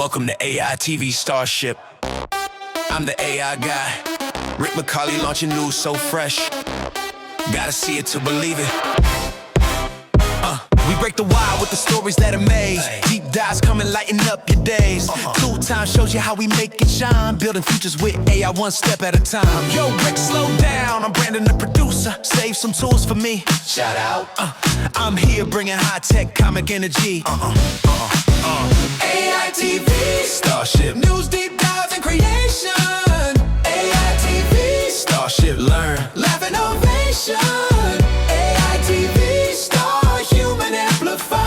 Welcome to AITV Starship. I'm the AI guy. Rick McCauley launching news so fresh. Gotta see it to believe it. We break the wire with the stories that are made. Deep dives come and lighten up your days. Tool Time shows you how we make it shine. Building futures with AI one step at a time. Yo, Rick, slow down. I'm Brandon, the producer. Save some tools for me. Shout out. I'm here bringing high-tech comic energy. AITV Starship. News, deep dives, and creation. AITV Starship. Learn, laugh, innovation. AITV Star, human amplified.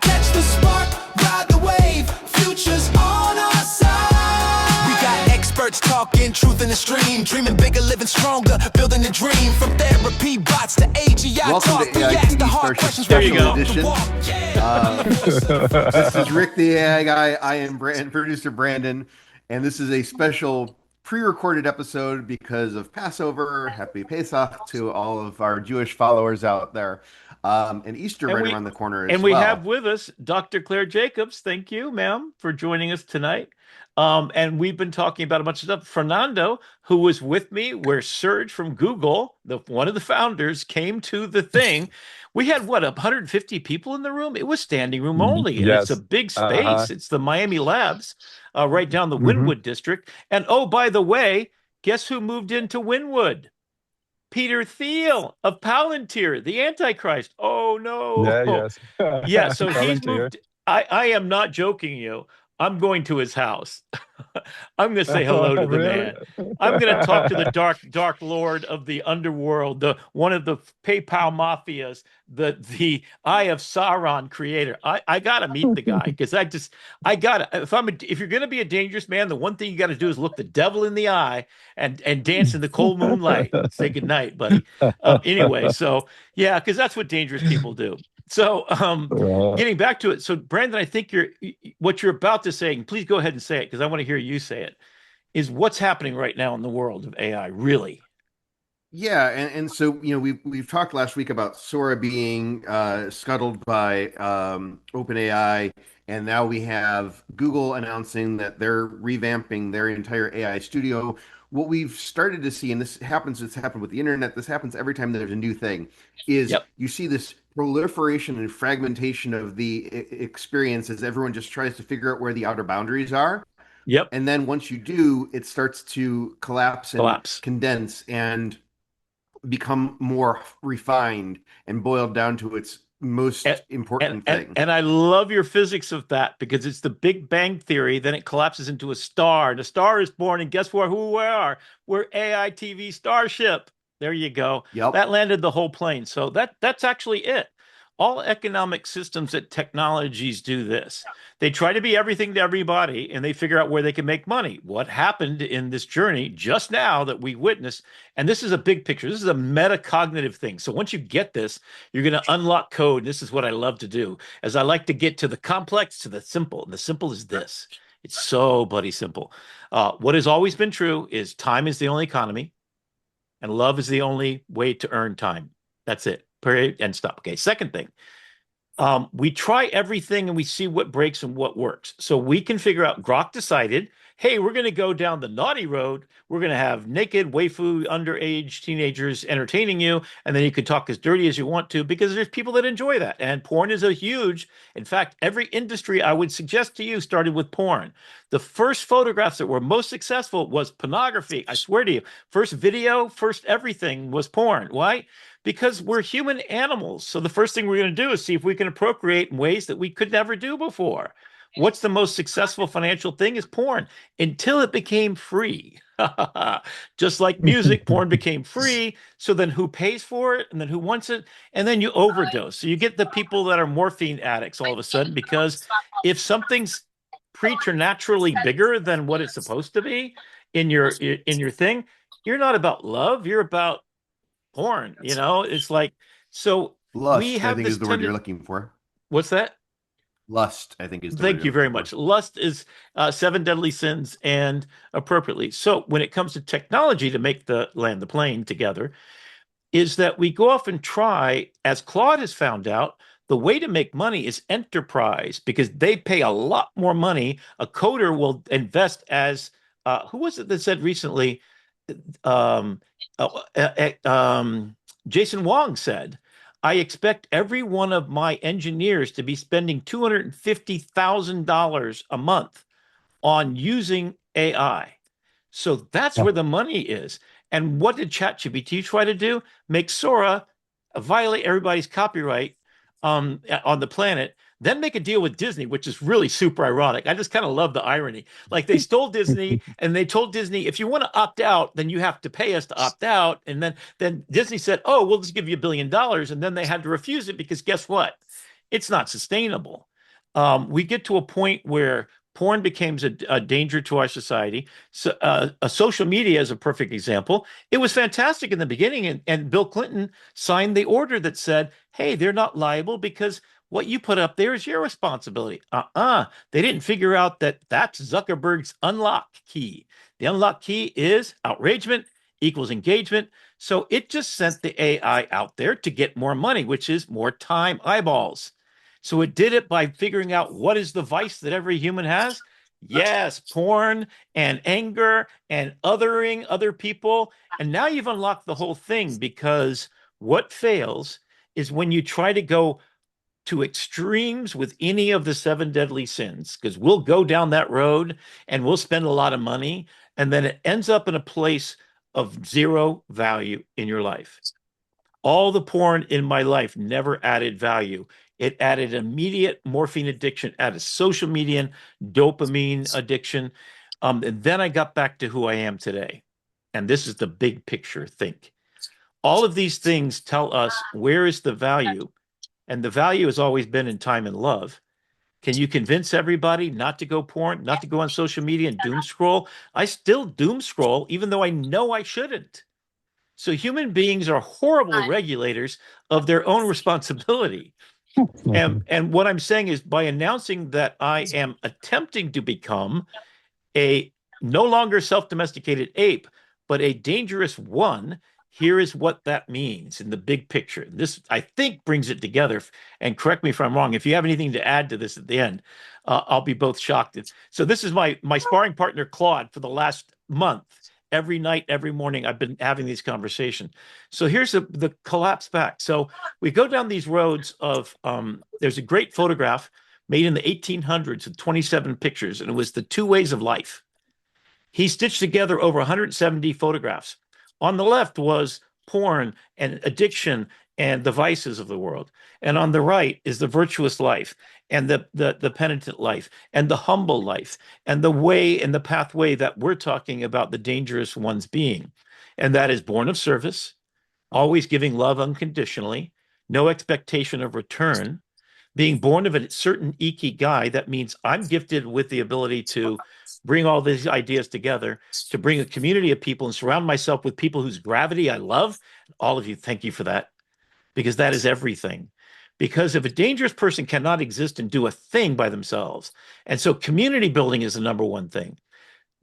Catch the spark, ride the wave. Future's on our side. We got experts talking truth in the stream. Dreaming bigger, living stronger, building the dream. From therapy bots to AGI Welcome talk. to We ask the AITV hard Starship questions. Special Edition. This is Rick the AI guy. I am producer Brandon, and this is a special pre-recorded episode because of Passover. Happy Pesach to all of our Jewish followers out there, and Easter around the corner as well. And we have with us Dr. Claire Jacobs. Thank you, ma'am, for joining us tonight. And we've been talking about a bunch of stuff. Fernando, who was with me, where Serge from Google, one of the founders, came to the thing. We had, 150 people in the room? It was standing room only. And Yes. it's a big space. It's the Miami Labs, right down the Wynwood district. And oh, by the way, guess who moved into Wynwood? Peter Thiel of Palantir, the Antichrist. Oh, no. Yeah, so he's moved. I am not joking you. I'm going to his house. I'm going to say hello to the man. I'm going to talk to the dark lord of the underworld, one of the PayPal mafias, the Eye of Sauron creator. I got to meet the guy because I got to. If you're going to be a dangerous man, the one thing you got to do is look the devil in the eye and dance in the cold moonlight. Say goodnight, buddy. Anyway, so yeah, because that's what dangerous people do. So getting back to it. So Brandon, I think what you're about to say, and please go ahead and say it because I want to hear you say it, is what's happening right now in the world of AI, really. Yeah, and so we've talked last week about Sora being scuttled by OpenAI, and now we have Google announcing that they're revamping their entire AI studio. What we've started to see, and it's happened with the internet, this happens every time there's a new thing, is you see this proliferation and fragmentation of the experience as everyone just tries to figure out where the outer boundaries are. Yep. And then once you do, it starts to collapse and condense and become more refined and boiled down to its most important thing. And I love your physics of that because it's the Big Bang Theory. Then it collapses into a star. And a star is born, and guess what? Who we are? We're AITV Starship. There you go. Yep. That landed the whole plane. So that's actually it. All economic systems and technologies do this. They try to be everything to everybody, and they figure out where they can make money. What happened in this journey just now that we witnessed, and this is a big picture. This is a metacognitive thing. So once you get this, you're going to unlock code. This is what I love to do, as I like to get to the complex to the simple. And the simple is this. It's so bloody simple. What has always been true is time is the only economy, and love is the only way to earn time. That's it. Period. And stop. Okay. Second thing, we try everything and we see what breaks and what works. So we can figure out. Grok decided, hey, we're going to go down the naughty road. We're going to have naked, waifu, underage teenagers entertaining you, and then you can talk as dirty as you want to because there's people that enjoy that. And porn is a huge. In fact, every industry I would suggest to you started with porn. The first photographs that were most successful was pornography. I swear to you, first video, first everything was porn. Why? Because we're human animals. So the first thing we're going to do is see if we can procreate in ways that we could never do before. What's the most successful financial thing is porn until it became free. Just like music, porn became free. So then who pays for it? And then who wants it? And then you overdose. So you get the people that are morphine addicts all of a sudden, because if something's preternaturally bigger than what it's supposed to be in your thing, you're not about love. You're about porn. It's like, so lust, we have I think is the word you're looking for. What's that? Lust, I think is the word. Thank you very much. Lust is 7 deadly sins, and appropriately. So when it comes to technology to make land the plane together, is that we go off and try, as Claude has found out, The way to make money is enterprise because they pay a lot more money. A coder will invest as who was it that said recently? Um, uh, Jason Wong said, I expect every one of my engineers to be spending $250,000 a month on using AI. So that's Yeah. where the money is. And what did ChatGPT try to do? Make Sora violate everybody's copyright on the planet, then make a deal with Disney, which is really super ironic. I just kind of love the irony. Like they stole Disney and they told Disney, if you want to opt out, then you have to pay us to opt out. And then Disney said, oh, we'll just give you $1 billion. And then they had to refuse it because guess what? It's not sustainable. We get to a point where porn becomes a danger to our society. So, social media is a perfect example. It was fantastic in the beginning, and Bill Clinton signed the order that said, hey, they're not liable because what you put up there is your responsibility. They didn't figure out that that's Zuckerberg's unlock key. The unlock key is outragement equals engagement. So it just sent the AI out there to get more money, which is more time eyeballs. So it did it by figuring out what is the vice that every human has. Yes, porn and anger and othering other people. And now you've unlocked the whole thing because what fails is when you try to go to extremes with any of the seven deadly sins, because we'll go down that road and we'll spend a lot of money. And then it ends up in a place of zero value in your life. All the porn in my life never added value. It added immediate morphine addiction, added social media, dopamine addiction. And then I got back to who I am today. And this is the big picture, think. All of these things tell us where is the value. And the value has always been in time and love. Can you convince everybody not to go porn, not to go on social media and doom scroll? I still doom scroll, even though I know I shouldn't. So human beings are horrible regulators of their own responsibility. And what I'm saying is by announcing that I am attempting to become a no longer self-domesticated ape, but a dangerous one, here is what that means in the big picture. This, I think, brings it together. And correct me if I'm wrong. If you have anything to add to this at the end, I'll be both shocked. So this is my sparring partner, Claude, for the last month. Every night, every morning, I've been having these conversations. So here's the collapse back. So we go down these roads of, there's a great photograph made in the 1800s with 27 pictures, and it was the 2 ways of life. He stitched together over 170 photographs. On the left was porn and addiction and the vices of the world. And on the right is the virtuous life and the penitent life and the humble life and the way and the pathway that we're talking about the dangerous ones being. And that is born of service, always giving love unconditionally, no expectation of return, being born of a certain ikigai. That means I'm gifted with the ability to bring all these ideas together, to bring a community of people and surround myself with people whose gravity I love. All of you, thank you for that, because that is everything. Because if a dangerous person cannot exist and do a thing by themselves, and so community building is the number one thing.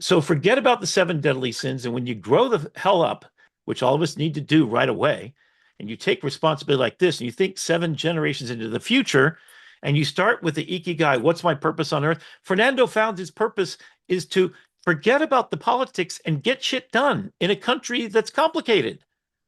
So forget about the 7 deadly sins. And when you grow the hell up, which all of us need to do right away, and you take responsibility like this, and you think 7 generations into the future, and you start with the ikigai, what's my purpose on earth? Fernando found his purpose is to forget about the politics and get shit done in a country that's complicated,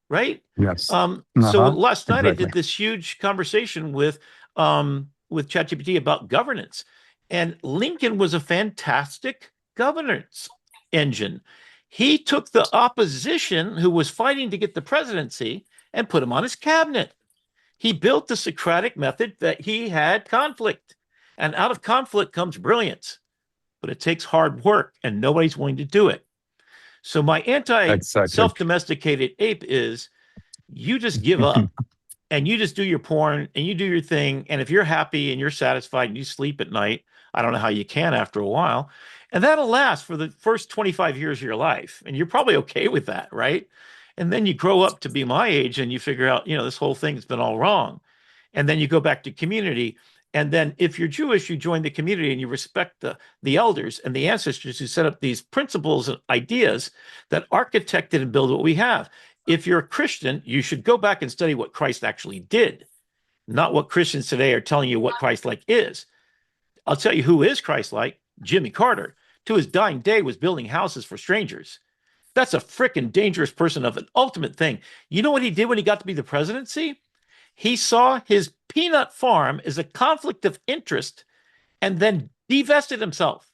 right? Yes. So last night I did this huge conversation with ChatGPT about governance, and Lincoln was a fantastic governance engine. He took the opposition who was fighting to get the presidency and put him on his cabinet. He built the Socratic method that he had conflict, and out of conflict comes brilliance, but it takes hard work and nobody's willing to do it. So my self-domesticated ape is you just give up and you just do your porn and you do your thing. And if you're happy and you're satisfied and you sleep at night, I don't know how you can after a while. And that'll last for the first 25 years of your life. And you're probably okay with that, right? And then you grow up to be my age and you figure out, this whole thing's been all wrong. And then you go back to community. And then if you're Jewish, you join the community and you respect the elders and the ancestors who set up these principles and ideas that architected and build what we have. If you're a Christian, you should go back and study what Christ actually did, not what Christians today are telling you what Christ-like is. I'll tell you who is Christ-like. Jimmy Carter, to his dying day, was building houses for strangers. That's a frickin' dangerous person of an ultimate thing. You know what he did when he got to be the presidency? He saw his peanut farm as a conflict of interest and then divested himself.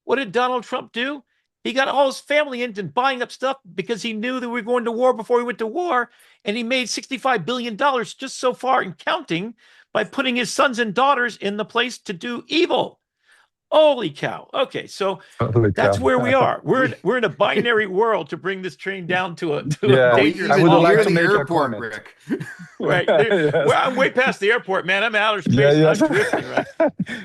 What did Donald Trump do? He got all his family into buying up stuff because he knew that we were going to war before he went to war. And he made $65 billion just so far and counting by putting his sons and daughters in the place to do evil. Holy cow. Okay, so that's where we are. We're in a binary world to bring this train down to a Yeah, dangerous I would level. like near to the make a airport, comment. Rick. Right. Yes. Well, I'm way past the airport, man. I'm outer space. Yeah, yes. I'm drifting, right?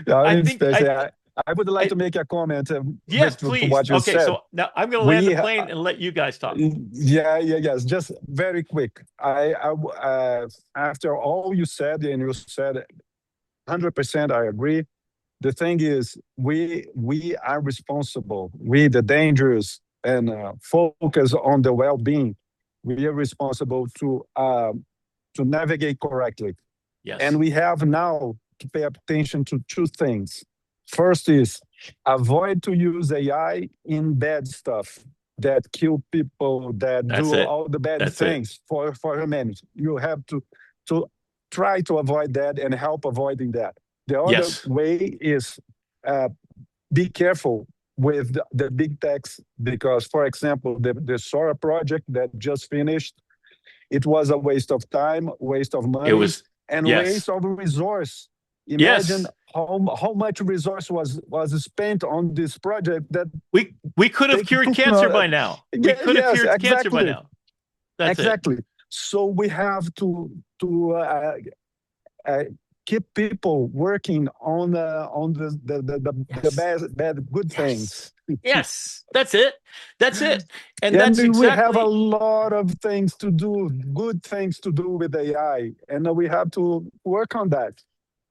Yeah, I in think space. I, I would like I to make a comment yes, to please. what you Okay, said. so now I'm going to land We the plane and let you guys talk. yes. Just very quick. After all you said, and you said 100%, I agree. The thing is, we are responsible. We, the dangerous, and focus on the well-being. We are responsible to navigate correctly. Yes. And we have now to pay attention to two things. First is avoid to use AI in bad stuff that kill people, that That's do it. all the bad That's things for humanity. You have to try to avoid that and help avoiding that. The other Yes. way is be careful with the big techs because, for example, the Sora project that just finished, it was a waste of time, waste of money, It was and yes. waste of resource. Imagine Yes. how much resource was spent on this project that we could have they cured took cancer no- by now. We could have Yes, cured cancer by exactly. now. That's it. Exactly. So we have to keep people working on the bad good things. Yes, that's it. That's it. And And that's we have a exactly lot of things to do, good things to do with AI, and we have to work on that.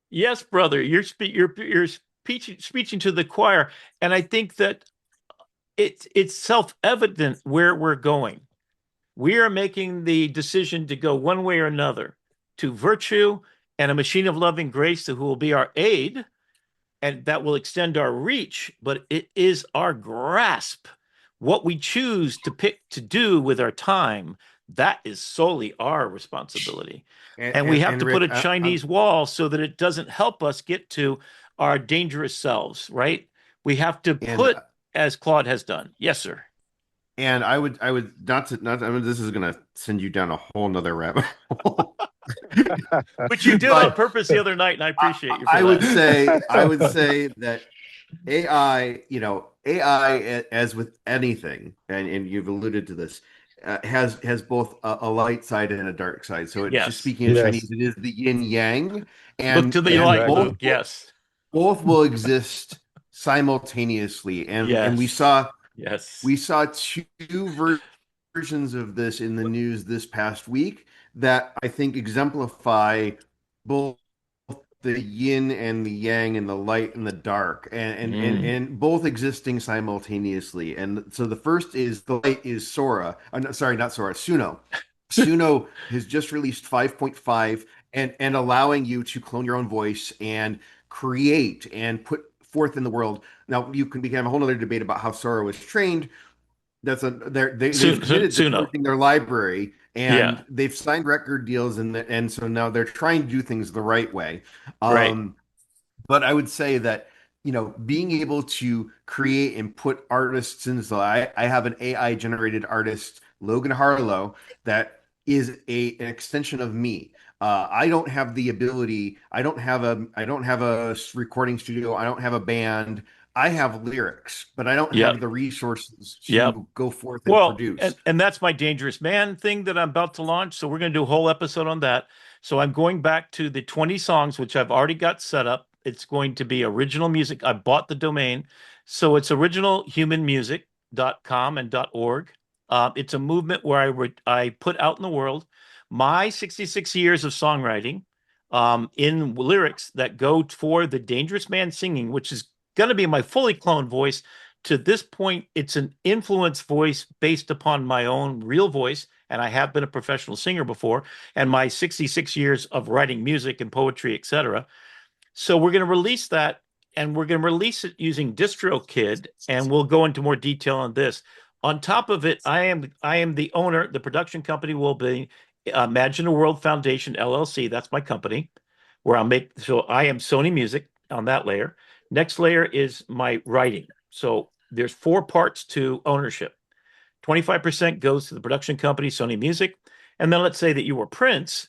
yes, brother. You're speaking to the choir, and I think that it's self-evident where we're going. We are making the decision to go one way or another to virtue and a machine of loving grace who will be our aid and that will extend our reach, but it is our grasp. What we choose to pick to do with our time, that is solely our responsibility. And we have to Rick, put a Chinese wall so that it doesn't help us get to our dangerous selves, right? We have to put, as Claude has done. Yes, sir. And I would not. I mean, this is going to send you down a whole nother rabbit hole. Which you did on purpose the other night, and I appreciate you for that. I would say that AI, AI, as with anything, and you've alluded to this, has both a light side and a dark side. So, Yes. just speaking in Yes. Chinese, it is the yin yang, Look to the and light, both- Luke. Yes. both will exist simultaneously. And Yes. we saw Yes. two versions of this in the news this past week that I think exemplify both the yin and the yang and the light and the dark and both existing simultaneously. And so the first is the light is Sora. Sorry, not Sora, Suno. Suno has just released 5.5 and allowing you to clone your own voice and create and put forth in the world. Now you can become a whole other debate about how Sora was trained. They've committed to porting their library and they've signed record deals and so now they're trying to do things the right way. Right. But I would say that being able to create and put artists in. So I have an AI generated artist, Logan Harlow, that is an extension of me. I don't have the ability. I don't have a recording studio. I don't have a band. I have lyrics, but I don't have the resources to go forth and produce. And that's my dangerous man thing that I'm about to launch. So we're going to do a whole episode on that. So I'm going back to the 20 songs, which I've already got set up. It's going to be original music. I bought the domain. So it's originalhumanmusic.com and .org. It's a movement where I put out in the world my 66 years of songwriting in lyrics that go for the dangerous man singing, which is going to be my fully cloned voice to this point, it's an influence voice based upon my own real voice. And I have been a professional singer before, and my 66 years of writing music and poetry, etc. So we're going to release that, and we're going to release it using DistroKid, and we'll go into more detail on this. On top of it, I am the owner. The production company will be Imagine a World Foundation LLC. That's my company, where I'll make. So I am Sony Music on that layer. Next layer is my writing. So there's 4 parts to ownership. 25% goes to the production company, Sony Music, and then let's say that you were Prince.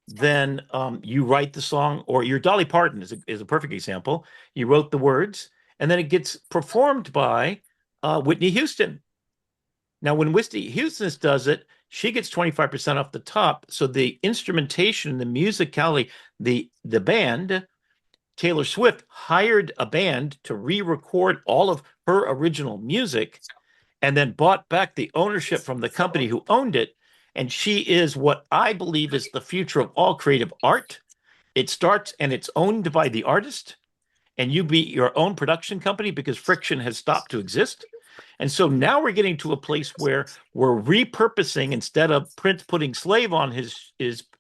Then you write the song, or your Dolly Parton is a perfect example. You wrote the words, and then it gets performed by Whitney Houston. Now, when Whitney Houston does it, she gets 25% off the top. So the instrumentation, the musicality, the band, Taylor Swift hired a band to re-record all of her original music and then bought back the ownership from the company who owned it. And she is what I believe is the future of all creative art. It starts and it's owned by the artist, and you be your own production company because friction has stopped to exist. And so now we're getting to a place where we're repurposing, instead of Prince putting slave on his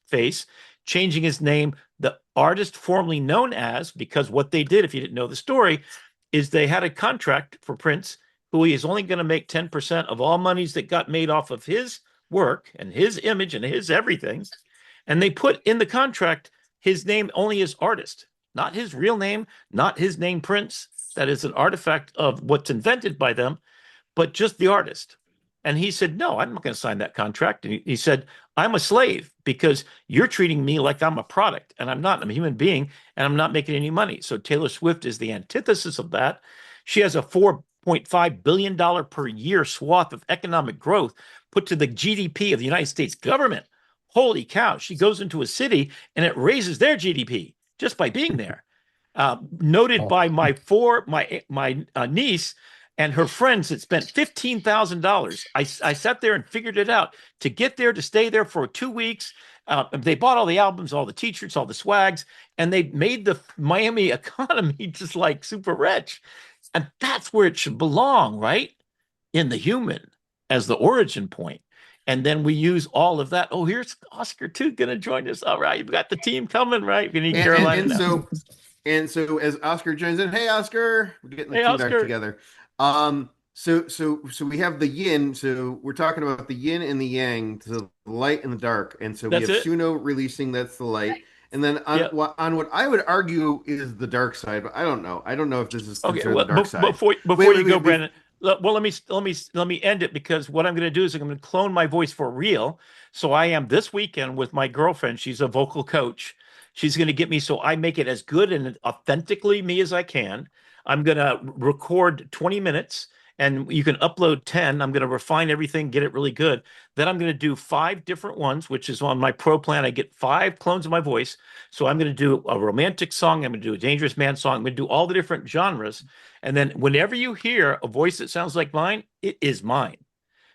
face, changing his name, the artist formerly known as, because what they did, if you didn't know the story, is they had a contract for Prince, who he is only going to make 10% of all monies that got made off of his work and his image and his everything. And they put in the contract his name only as artist, not his real name, not his name Prince. That is an artifact of what's invented by them, but just the artist. And he said, no, I'm not going to sign that contract. And he said, I'm a slave because you're treating me like I'm a product, and I'm not. I'm a human being, and I'm not making any money. So Taylor Swift is the antithesis of that. She has a $4.5 billion per year swath of economic growth put to the GDP of the United States government. Holy cow. She goes into a city and it raises their GDP just by being there. Noted by my niece and her friends that spent $15,000. I sat there and figured it out. To get there, to stay there for 2 weeks, they bought all the albums, all the t-shirts, all the swags, and they made the Miami economy just like super rich. And that's where it should belong, right? In the human as the origin point. And then we use all of that. Oh, here's Oscar too going to join us. All right, you've got the team coming, right? We need Carolina now. And so as Oscar joins in, hey Oscar, we're getting the team back together. So we have the yin. So we're talking about the yin and the yang, the light and the dark. And so we have Suno releasing, that's the light. And then on what I would argue is the dark side, but I don't know. I don't know if this is considered the dark side. Before you go, Brandon. Well, let me end it, because what I'm going to do is I'm going to clone my voice for real. So I am this weekend with my girlfriend. She's a vocal coach. She's going to get me so I make it as good and authentically me as I can. I'm going to record 20 minutes and you can upload 10. I'm going to refine everything, get it really good. Then I'm going to do 5 different ones, which is on my pro plan. I get 5 clones of my voice. So I'm going to do a romantic song. I'm going to do a dangerous man song. I'm going to do all the different genres. And then whenever you hear a voice that sounds like mine, it is mine.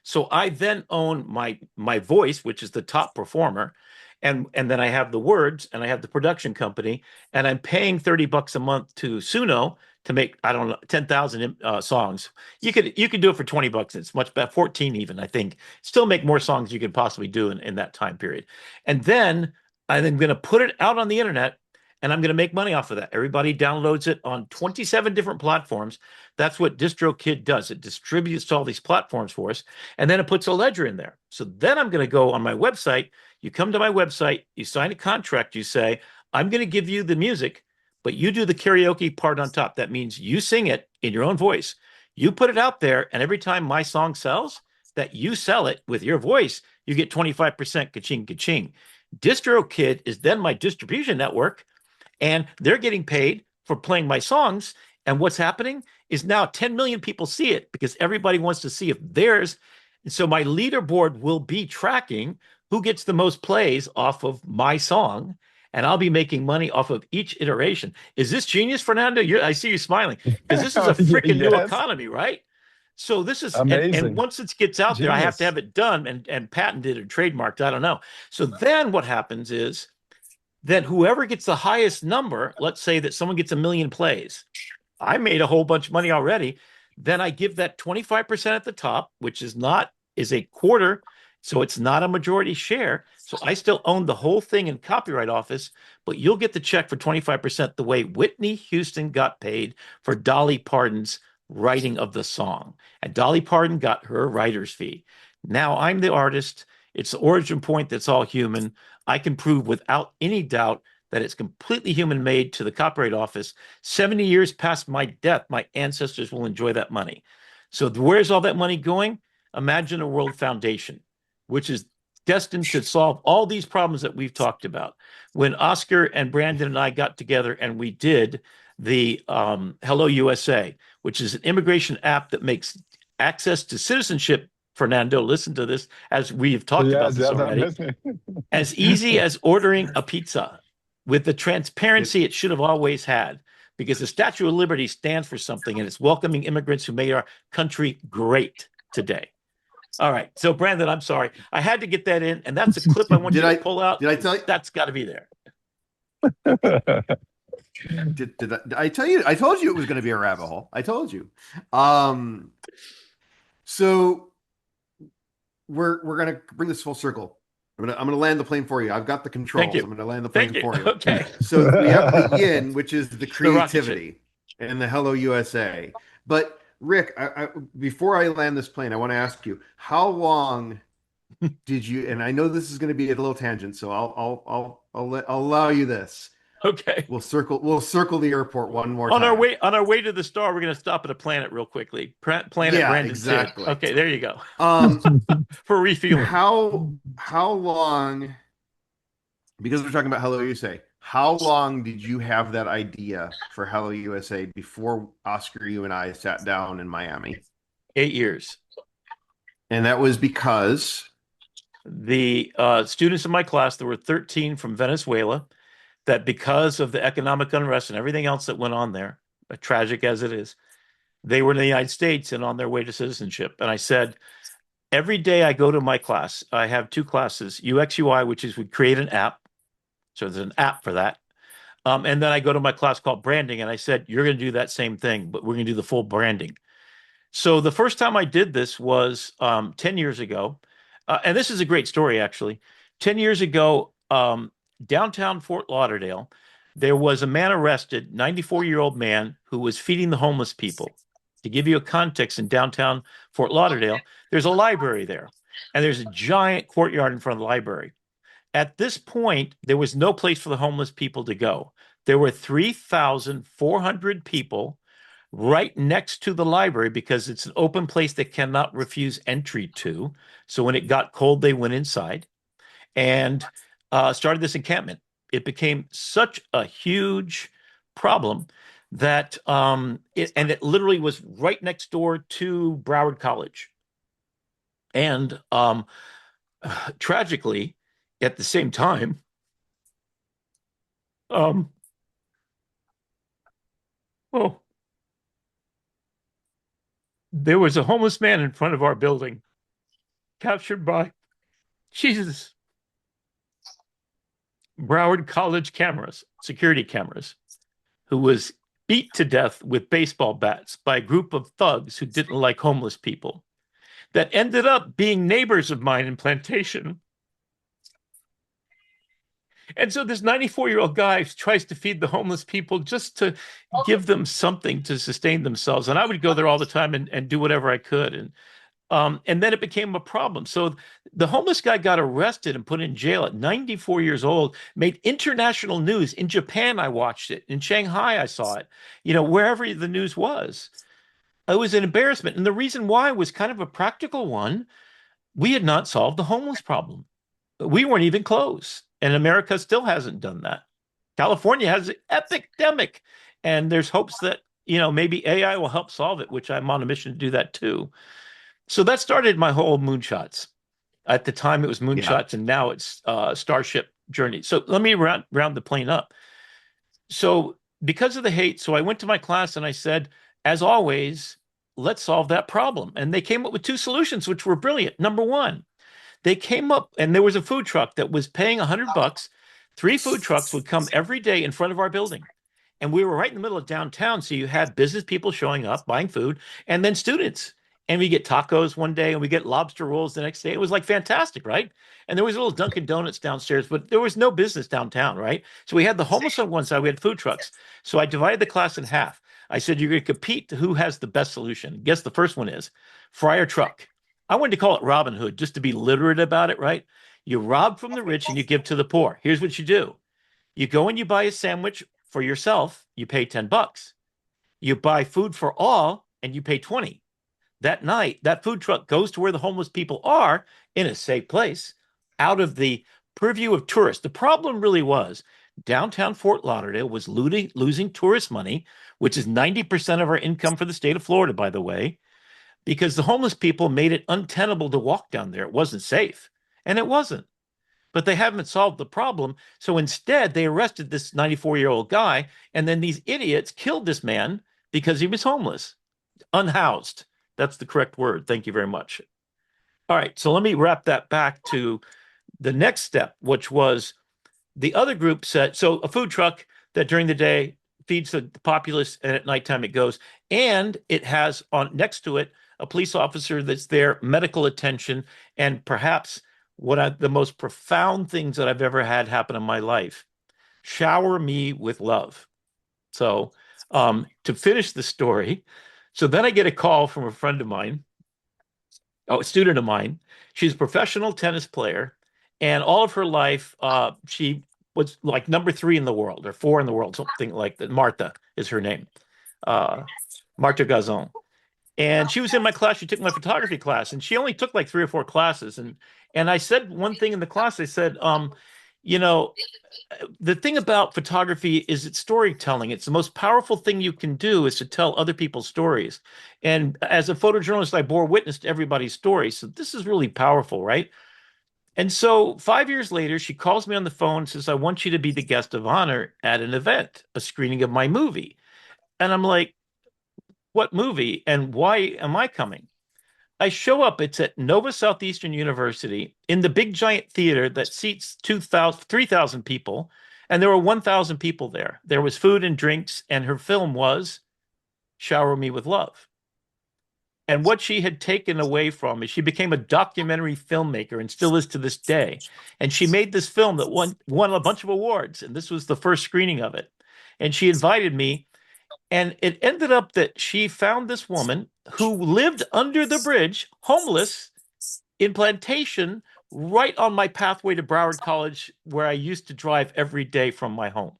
So I then own my voice, which is the top performer. And then I have the words, and I have the production company, and I'm paying $30 a month to Suno to make, I don't know, 10,000 songs. You could do it for $20. It's much better, 14 even, I think. Still make more songs you could possibly do in that time period. And then I'm going to put it out on the internet, and I'm going to make money off of that. Everybody downloads it on 27 different platforms. That's what DistroKid does. It distributes to all these platforms for us, and then it puts a ledger in there. So then I'm going to go on my website. You come to my website, you sign a contract, you say, I'm going to give you the music, but you do the karaoke part on top. That means you sing it in your own voice. You put it out there, and every time my song sells, that you sell it with your voice, you get 25% ka-ching, ka-ching. DistroKid is then my distribution network, and they're getting paid for playing my songs. And what's happening is now 10 million people see it because everybody wants to see if theirs. And so my leaderboard will be tracking who gets the most plays off of my song, and I'll be making money off of each iteration. Is this genius, Fernando? I see you smiling, because this is a freaking new economy, right? So this is amazing. And once it gets out there, I have to have it done and patented or trademarked. I don't know. So then what happens is that whoever gets the highest number, let's say that someone gets 1 million plays, I made a whole bunch of money already. Then I give that 25% at the top, which is a quarter. So it's not a majority share. So I still own the whole thing in Copyright Office, but you'll get the check for 25% the way Whitney Houston got paid for Dolly Parton's writing of the song. And Dolly Parton got her writer's fee. Now I'm the artist. It's the origin point that's all human. I can prove without any doubt that it's completely human made to the Copyright Office. 70 years past my death, my ancestors will enjoy that money. So where's all that money going? Imagine a World Foundation, which is destined to solve all these problems that we've talked about. When Oscar and Brandon and I got together and we did the Hello USA, which is an immigration app that makes access to citizenship, Fernando, listen to this, as we've talked about this already, as easy as ordering a pizza with the transparency it should have always had, because the Statue of Liberty stands for something, and it's welcoming immigrants who made our country great today. All right. So, Brandon, I'm sorry. I had to get that in, and that's a clip I want you to pull out. Did I tell you? That's got to be there. Did I tell you? I told you it was going to be a rabbit hole. I told you. So we're going to bring this full circle. I'm gonna land the plane for you. I've got the controls. Thank you. I'm gonna land the plane for you. Okay. So we have the yin, which is the creativity, and the Hello USA. But Rick, before I land this plane, I want to ask you, how long did you? And I know this is going to be a little tangent, so I'll allow you this. Okay. We'll circle the airport one more time. On our way to the star, we're going to stop at a planet real quickly. Planet Brandon. Exactly. Too. Okay, there you go. For refueling. How long? Because we're talking about Hello USA. How long did you have that idea for Hello USA before Oscar, you and I sat down in Miami? 8 years. And that was because the students in my class, there were 13 from Venezuela, that because of the economic unrest and everything else that went on there, tragic as it is, they were in the United States and on their way to citizenship. And I said, every day I go to my class, I have 2 classes, UX UI, which is we create an app. So there's an app for that. And then I go to my class called branding, and I said, you're going to do that same thing, but we're going to do the full branding. So the first time I did this was 10 years ago. And this is a great story, actually. 10 years ago, downtown Fort Lauderdale, there was a man arrested, 94-year-old man, who was feeding the homeless people. To give you a context, in downtown Fort Lauderdale, there's a library there, and there's a giant courtyard in front of the library. At this point, there was no place for the homeless people to go. There were 3,400 people right next to the library because it's an open place they cannot refuse entry to. So when it got cold, they went inside and started this encampment. It became such a huge problem that it literally was right next door to Broward College. And tragically, at the same time, there was a homeless man in front of our building, captured by Broward College cameras, security cameras, who was beat to death with baseball bats by a group of thugs who didn't like homeless people, that ended up being neighbors of mine in Plantation. And so this 94-year-old guy tries to feed the homeless people just to give them something to sustain themselves. And I would go there all the time and do whatever I could. And then it became a problem. So the homeless guy got arrested and put in jail at 94 years old, made international news. In Japan, I watched it. In Shanghai, I saw it. Wherever the news was. It was an embarrassment. And the reason why was kind of a practical one. We had not solved the homeless problem. We weren't even close. And America still hasn't done that. California has an epidemic. And there's hopes that, maybe AI will help solve it, which I'm on a mission to do that too. So that started my whole moonshots. At the time, it was moonshots, and now it's Starship journey. So let me round the plane up. So because of the hate, so I went to my class and I said, as always, let's solve that problem. And they came up with 2 solutions, which were brilliant. Number one, they came up, and there was a food truck that was paying $100. 3 food trucks would come every day in front of our building. And we were right in the middle of downtown. So you had business people showing up, buying food, and then students. And we get tacos one day and we get lobster rolls the next day. It was like fantastic, right? And there was a little Dunkin' Donuts downstairs, but there was no business downtown, right? So we had the homeless on one side, we had food trucks. So I divided the class in half. I said, you're going to compete to who has the best solution. Guess the first one is Fryer Truck. I wanted to call it Robin Hood just to be literate about it, right? You rob from the rich and you give to the poor. Here's what you do. You go and you buy a sandwich for yourself, you pay $10. You buy food for all and you pay 20. That night, that food truck goes to where the homeless people are in a safe place, out of the purview of tourists. The problem really was downtown Fort Lauderdale was losing tourist money, which is 90% of our income for the state of Florida, by the way, because the homeless people made it untenable to walk down there. It wasn't safe, and it wasn't. But they haven't solved the problem. So instead, they arrested this 94-year-old guy, and then these idiots killed this man because he was homeless, unhoused. That's the correct word. Thank you very much. All right, so let me wrap that back to the next step, which was the other group said, so a food truck that during the day feeds the populace and at nighttime it goes, and it has on next to it a police officer that's there, medical attention, and perhaps the most profound things that I've ever had happen in my life, shower me with love. So to finish the story, so then I get a call from a friend of mine, a student of mine. She's a professional tennis player, and all of her life, she was like number 3 in the world or 4 in the world, something like that. Martha is her name, Martha Gazon. And she was in my class. She took my photography class, and she only took like 3 or 4 classes. And I said one thing in the class. I said, you know, the thing about photography is it's storytelling. It's the most powerful thing you can do is to tell other people's stories. And as a photojournalist, I bore witness to everybody's story. So this is really powerful, right? And so 5 years later, she calls me on the phone and says, I want you to be the guest of honor at an event, a screening of my movie. And I'm like, what movie and why am I coming? I show up. It's at Nova Southeastern University in the big giant theater that seats 3,000 people. And there were 1,000 people there. There was food and drinks. And her film was Shower Me with Love. And what she had taken away from is she became a documentary filmmaker and still is to this day. And she made this film that won a bunch of awards. And this was the first screening of it. And she invited me. And it ended up that she found this woman who lived under the bridge, homeless, in Plantation, right on my pathway to Broward College, where I used to drive every day from my home.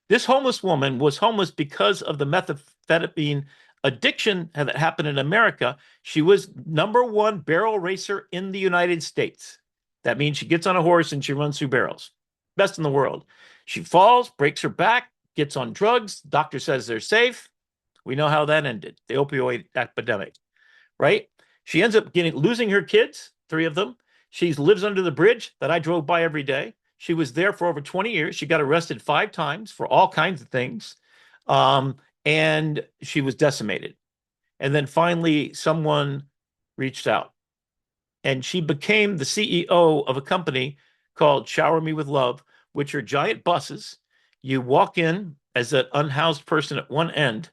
This homeless woman was homeless because of the methamphetamine addiction that happened in America. She was #1 barrel racer in the United States. That means she gets on a horse and she runs through barrels. Best in the world. She falls, breaks her back, gets on drugs. Doctor says they're safe. We know how that ended. The opioid epidemic, right? She ends up losing her kids, 3 of them. She lives under the bridge that I drove by every day. She was there for over 20 years. She got arrested 5 times for all kinds of things. And she was decimated. And then finally, someone reached out. And she became the CEO of a company called Shower Me with Love, which are giant buses. You walk in as an unhoused person at one end.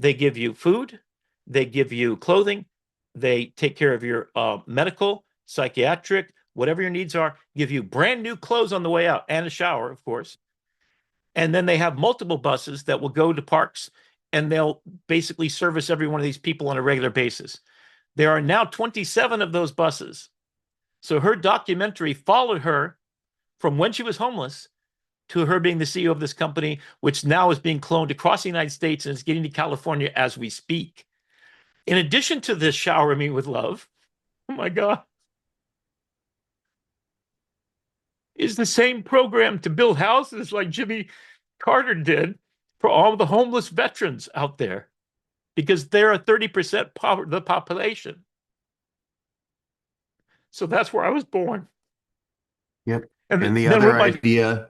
They give you food. They give you clothing. They take care of your medical, psychiatric, whatever your needs are, give you brand new clothes on the way out and a shower, of course. And then they have multiple buses that will go to parks and they'll basically service every one of these people on a regular basis. There are now 27 of those buses. So her documentary followed her from when she was homeless to her being the CEO of this company, which now is being cloned across the United States and is getting to California as we speak. In addition to this Shower Me with Love, oh my God, is the same program to build houses like Jimmy Carter did for all the homeless veterans out there, because they're a 30% of the population. So that's where I was born. Yep. And the other idea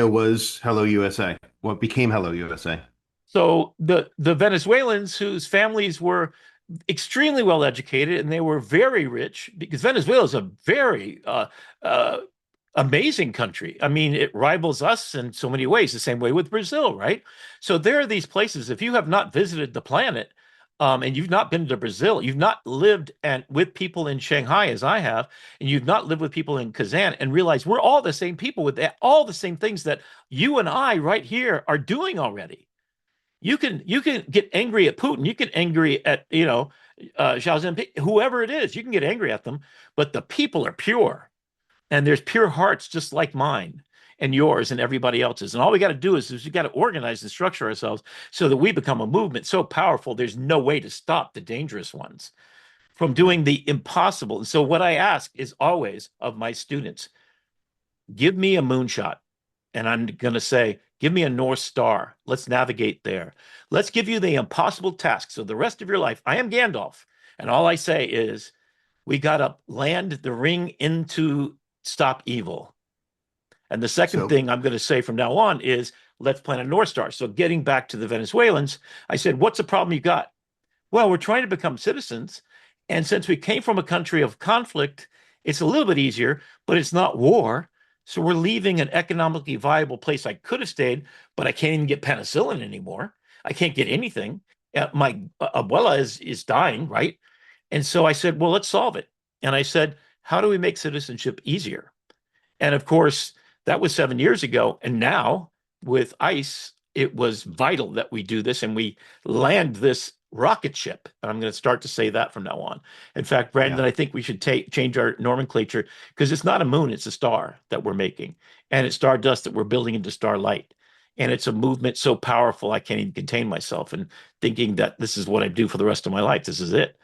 was Hello USA. What became Hello USA? So the Venezuelans whose families were extremely well educated and they were very rich, because Venezuela is a very amazing country. I mean, it rivals us in so many ways, the same way with Brazil, right? So there are these places, if you have not visited the planet, and you've not been to Brazil, you've not lived and with people in Shanghai as I have, and you've not lived with people in Kazan and realized we're all the same people with all the same things that you and I right here are doing already. You can get angry at Putin, you get angry at Xi Jinping, whoever it is, you can get angry at them, but the people are pure. And there's pure hearts just like mine and yours and everybody else's. And all we got to do is we got to organize and structure ourselves so that we become a movement so powerful, there's no way to stop the dangerous ones from doing the impossible. And so what I ask is always of my students, give me a moonshot. And I'm going to say, give me a North Star. Let's navigate there. Let's give you the impossible task. So the rest of your life, I am Gandalf. And all I say is, we got to land the ring into stop evil. And the second thing I'm going to say from now on is, let's plan a North Star. So getting back to the Venezuelans, I said, what's the problem you got? Well, we're trying to become citizens. And since we came from a country of conflict, it's a little bit easier, but it's not war. So we're leaving an economically viable place. I could have stayed, but I can't even get penicillin anymore. I can't get anything. My abuela is dying, right? And so I said, well, let's solve it. And I said, how do we make citizenship easier? And of course, that was 7 years ago. And now with ICE, it was vital that we do this and we land this rocket ship. And I'm going to start to say that from now on. In fact, Brandon, I think we should change our nomenclature, because it's not a moon, it's a star that we're making. And it's stardust that we're building into starlight. And it's a movement so powerful, I can't even contain myself and thinking that this is what I do for the rest of my life. This is it.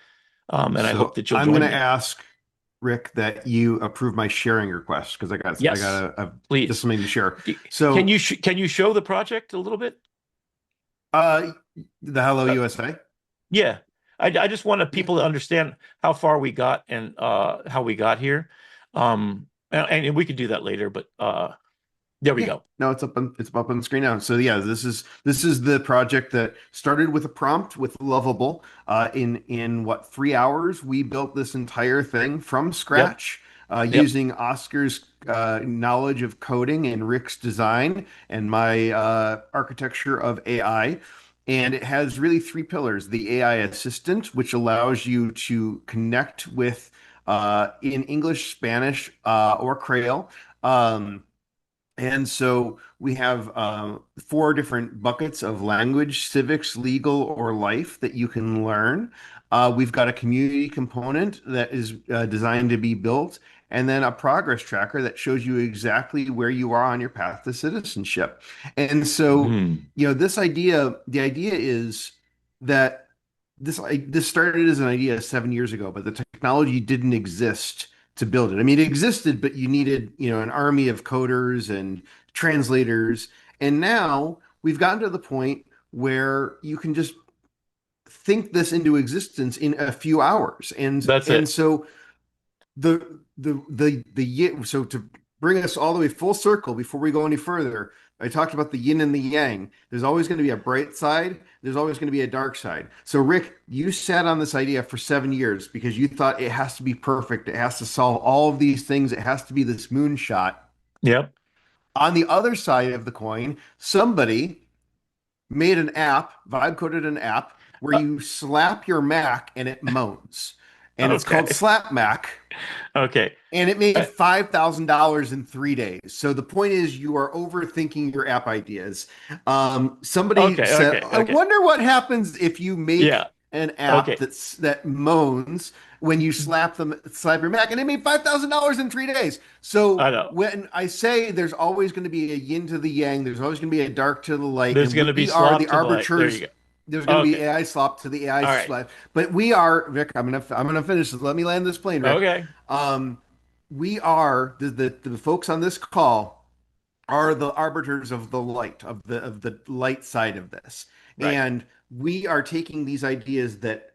And I hope that you'll join me. I'm going to ask Rick that you approve my sharing request, because I got please, just something to share. So can you show the project a little bit? The Hello USA. Yeah, I just want people to understand how far we got and how we got here, and we could do that later. But there we go. No, it's up on the screen now. So yeah, this is the project that started with a prompt with Lovable. In what, 3 hours, we built this entire thing from scratch. Using Oscar's knowledge of coding and Rick's design and my architecture of AI. And it has really 3 pillars: the AI assistant, which allows you to connect with in English, Spanish, or Creole. And so we have 4 different buckets of language: civics, legal, or life, that you can learn. We've got a community component that is designed to be built, and then a progress tracker that shows you exactly where you are on your path to citizenship. And so, the idea is that this started as an idea 7 years ago, but the technology didn't exist to build it. I mean, it existed, but you needed, an army of coders and translators. And now we've gotten to the point where you can just think this into existence in a few hours. And that's it. So so to bring us all the way full circle before we go any further, I talked about the yin and the yang. There's always going to be a bright side. There's always going to be a dark side. So Rick, you sat on this idea for 7 years because you thought it has to be perfect. It has to solve all of these things. It has to be this moonshot. Yep. On the other side of the coin, somebody made an app, vibe coded an app where you slap your Mac and it moans. And it's called Slap Mac. Okay. And it made $5,000 in 3 days. So the point is, you are overthinking your app ideas. Somebody said, I wonder what happens if you make an app that moans when you slap your Mac, and it made $5,000 in 3 days. So when I say there's always going to be a yin to the yang, there's always going to be a dark to the light. There's going to be slop to the arbiters. There's going to be AI slop to the AI slap. But we are, Rick, I'm gonna finish this. Let me land this plane, Rick. Okay. We are the folks on this call are the arbiters of the light, of the light side of this. Right. And we are taking these ideas that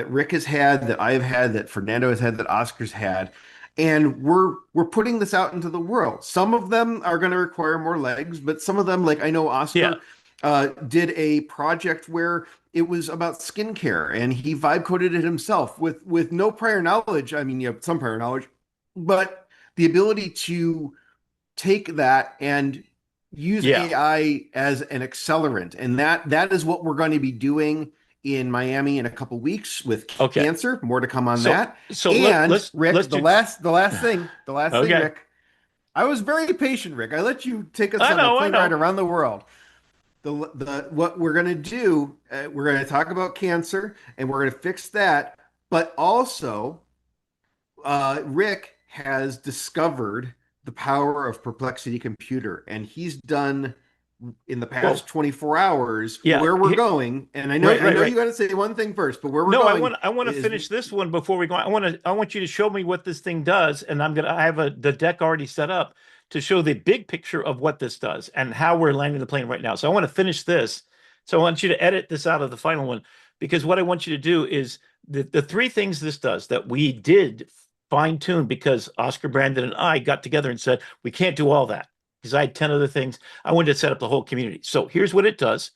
Rick has had, that I've had, that Fernando has had, that Oscar's had, and we're putting this out into the world. Some of them are going to require more legs, but some of them, like I know Oscar did a project where it was about skincare, and he vibe coded it himself with no prior knowledge. I mean, some prior knowledge, but the ability to take that and use Yeah. AI as an accelerant. And that is what we're going to be doing in Miami in a couple weeks with Okay. cancer. More to come on So that. so And let's Rick, do. the last thing, Okay. Rick. I was very patient, Rick. I let you take us I on a know. I plane ride know. around the world. What we're going to do, we're going to talk about cancer and we're going to fix that. But also, Rick has discovered the power of Perplexity Computer, and he's done in the Well, past 24 hours yeah. where we're going. And Right. I Right. know Right. you got to say one thing first, but where we're No, going I want to is finish this one before we go. I want you to show me what this thing does, and I have the deck already set up to show the big picture of what this does and how we're landing the plane right now. So I want to finish this. So I want you to edit this out of the final one, because what I want you to do is the three things this does that we did fine tune, because Oscar, Brandon, and I got together and said we can't do all that because I had 10 other things. I wanted to set up the whole community. So here's what it does.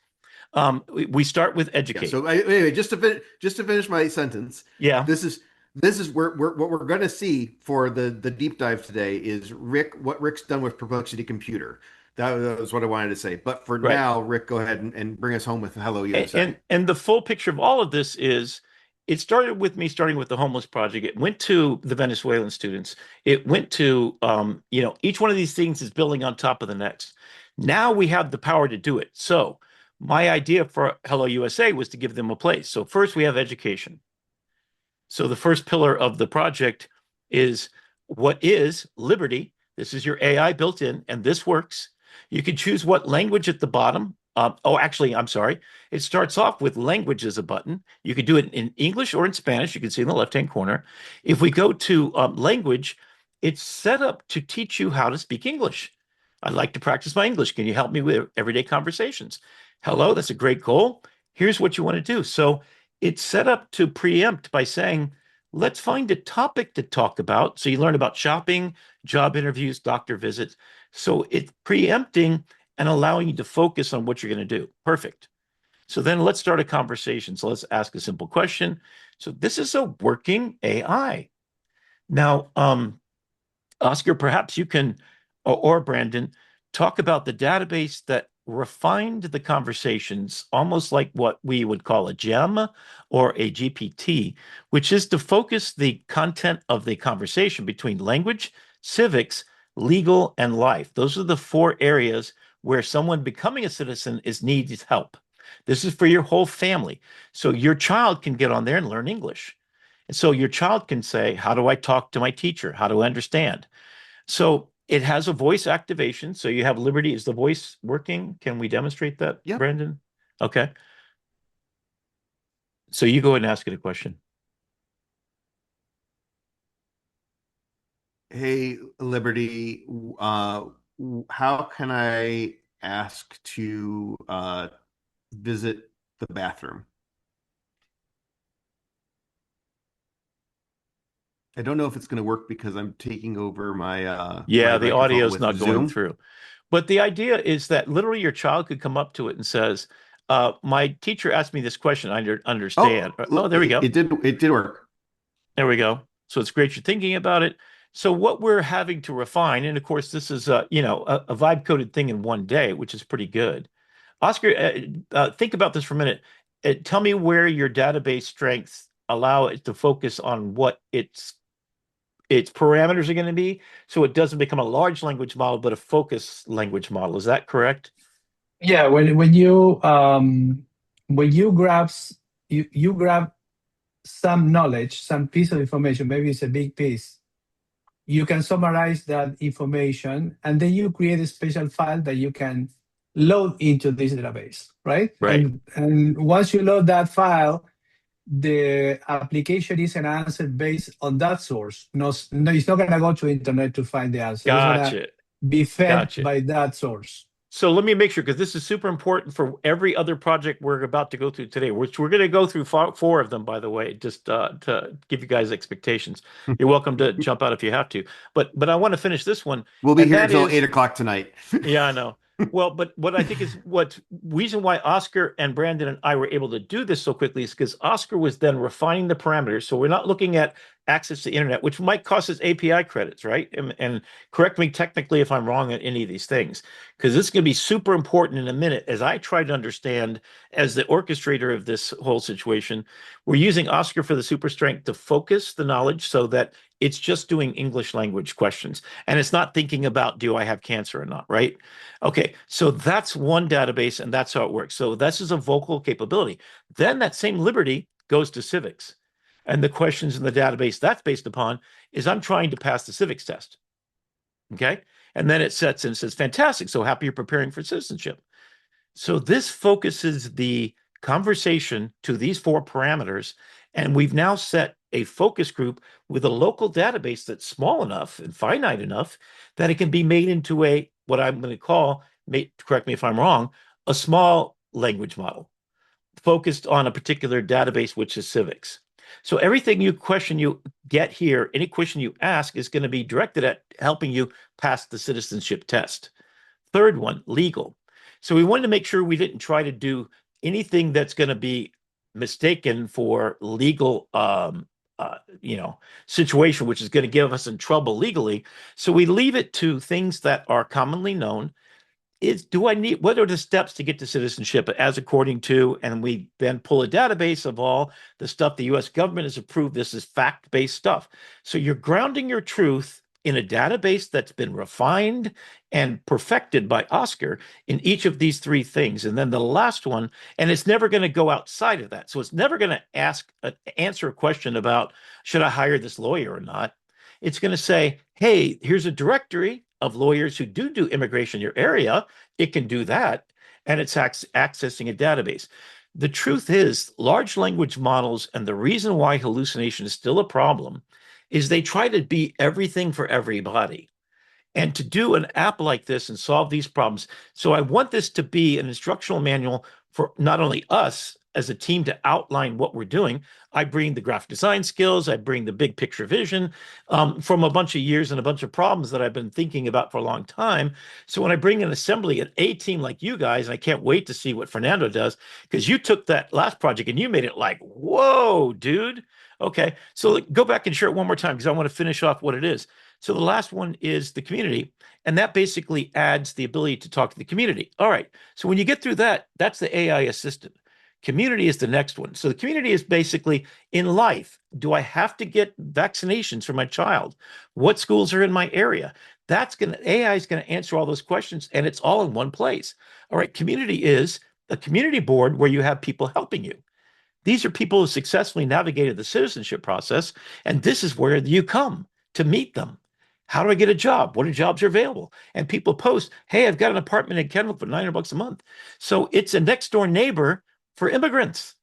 We start with yeah. educate. So anyway, just to finish my sentence, Yeah. this is where what we're going to see for the deep dive today is what Rick's done with Perplexity Computer. That was what I wanted to say. But for Right. now, Rick, go ahead and bring us home with Hello USA. And the full picture of all of this is it started with me starting with the homeless project. It went to the Venezuelan students. It went to each one of these things is building on top of the next. Now we have the power to do it. So my idea for Hello USA was to give them a place. So first we have education. So the first pillar of the project is what is liberty. This is your AI built in, and this works. You can choose what language at the bottom. Actually, I'm sorry. It starts off with language as a button. You could do it in English or in Spanish. You can see in the left-hand corner. If we go to language, it's set up to teach you how to speak English. I'd like to practice my English. Can you help me with everyday conversations? Hello, that's a great goal. Here's what you want to do. So it's set up to preempt by saying, let's find a topic to talk about. So you learn about shopping, job interviews, doctor visits. So it's preempting and allowing you to focus on what you're going to do. Perfect. So then let's start a conversation. So let's ask a simple question. So this is a working AI. Now, Oscar, perhaps you can, or Brandon, talk about the database that refined the conversations, almost like what we would call a gem or a GPT, which is to focus the content of the conversation between language, civics, legal, and life. Those are the four areas where someone becoming a citizen is needs help. This is for your whole family. So your child can get on there and learn English. And so your child can say, how do I talk to my teacher? How do I understand? So it has a voice activation. So you have Liberty. Is the voice working? Can we demonstrate that, Yep. Brandon? Okay. So you go ahead and ask it a question. Hey, Liberty, how can I ask to visit the bathroom? I don't know if it's going to work because I'm taking over my Yeah, my the microphone audio is with not going Zoom. through. But the idea is that literally your child could come up to it and says, my teacher asked me this question. I understand. Oh, there we go. It did work. There we go. So it's great you're thinking about it. So what we're having to refine, and of course, this is a vibe coded thing in one day, which is pretty good. Oscar, think about this for a minute. Tell me where your database strengths allow it to focus on what its parameters are going to be, so it doesn't become a large language model, but a focus language model. Is that correct? Yeah, when you you grab some knowledge, some piece of information, maybe it's a big piece, you can summarize that information and then you create a special file that you can load into this database, right? Right. And once you load that file, the application is an answer based on that source. No, it's not going to go to internet to find the answer. It's going to Gotcha. be fed Gotcha. by that source. So let me make sure, because this is super important for every other project we're about to go through today, which we're going to go through four of them, by the way, just to give you guys expectations. You're welcome to jump out if you have to. But I want to finish this one. We'll be and here that until is- 8 o'clock tonight. Yeah, I know. Well, but what I think is what reason why Oscar and Brandon and I were able to do this so quickly is because Oscar was then refining the parameters. So we're not looking at access to the internet, which might cost us API credits, right? And correct me technically if I'm wrong on any of these things, because this is going to be super important in a minute as I try to understand, as the orchestrator of this whole situation. We're using Oscar for the super strength to focus the knowledge so that it's just doing English language questions. And it's not thinking about, do I have cancer or not, right? Okay, so that's one database and that's how it works. So this is a vocal capability. Then that same liberty goes to civics. And the questions in the database that's based upon is I'm trying to pass the civics test. Okay. And then it sets and says, fantastic. So happy you're preparing for citizenship. So this focuses the conversation to these 4 parameters. And we've now set a focus group with a local database that's small enough and finite enough that it can be made into a, what I'm going to call, correct me if I'm wrong, a small language model focused on a particular database, which is civics. So everything you get here, any question you ask is going to be directed at helping you pass the citizenship test. Third one, legal. So we wanted to make sure we didn't try to do anything that's going to be mistaken for legal, situation, which is going to give us in trouble legally. So we leave it to things that are commonly known. What are the steps to get to citizenship as according to, and we then pull a database of all the stuff the US government has approved. This is fact-based stuff. So you're grounding your truth in a database that's been refined and perfected by Oscar in each of these 3 things. And then the last one, and it's never going to go outside of that. So it's never going to answer a question about, should I hire this lawyer or not? It's going to say, hey, here's a directory of lawyers who do immigration in your area. It can do that, and it's accessing a database. The truth is, large language models, and the reason why hallucination is still a problem, is they try to be everything for everybody. And to do an app like this and solve these problems, so I want this to be an instructional manual for not only us as a team to outline what we're doing. I bring the graphic design skills, I bring the big picture vision from a bunch of years and a bunch of problems that I've been thinking about for a long time. So when I bring an assembly, an A team like you guys, and I can't wait to see what Fernando does, because you took that last project and you made it like, whoa, dude. Okay, so go back and share it one more time because I want to finish off what it is. So the last one is the community, and that basically adds the ability to talk to the community. All right, so when you get through that, that's the AI assistant. Community is the next one. So the community is basically in life. Do I have to get vaccinations for my child? What schools are in my area? AI is going to answer all those questions, and it's all in one place. All right, community is a community board where you have people helping you. These are people who successfully navigated the citizenship process, and this is where you come to meet them. How do I get a job? What jobs are available? And people post, hey, I've got an apartment in Kendall for $900 a month. So it's a next door neighbor for immigrants.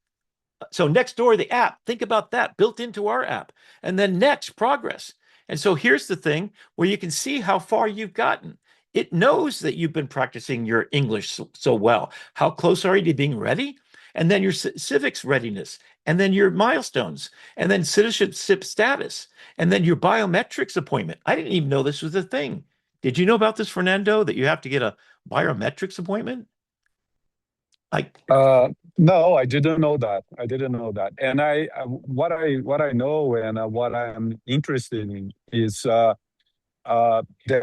So Nextdoor, the app, think about that built into our app. And then next, progress. And so here's the thing where you can see how far you've gotten. It knows that you've been practicing your English so well. How close are you to being ready? And then your civics readiness, and then your milestones, and then citizenship status, and then your biometrics appointment. I didn't even know this was a thing. Did you know about this, Fernando, that you have to get a biometrics appointment? No, I didn't know that. I didn't know that. And what I know and what I'm interested in is there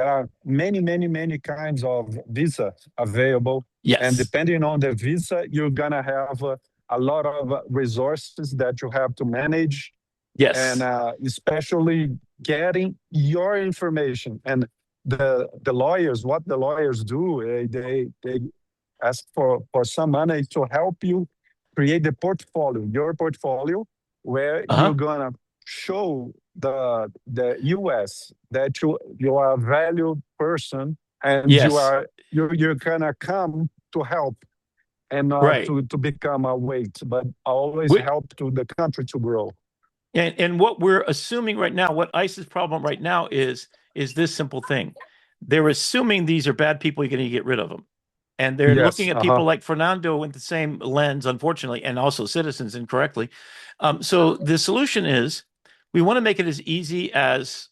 are many kinds of visa available. Yes. And depending on the visa, you're gonna have a lot of resources that you have to manage. Yes. And especially getting your information. And the lawyers, what the lawyers do, they ask for some money to help you create the portfolio, your portfolio, where you're gonna show the US that you are a valued person, and yes. you're gonna come to help and not to become a weight, but always help to the country to grow. And what we're assuming right now, what ICE's problem right now is this simple thing. They're assuming these are bad people, you're going to get rid of them. And they're looking at people like Fernando with the same lens, unfortunately, and also citizens incorrectly. So the solution is we want to make it as easy as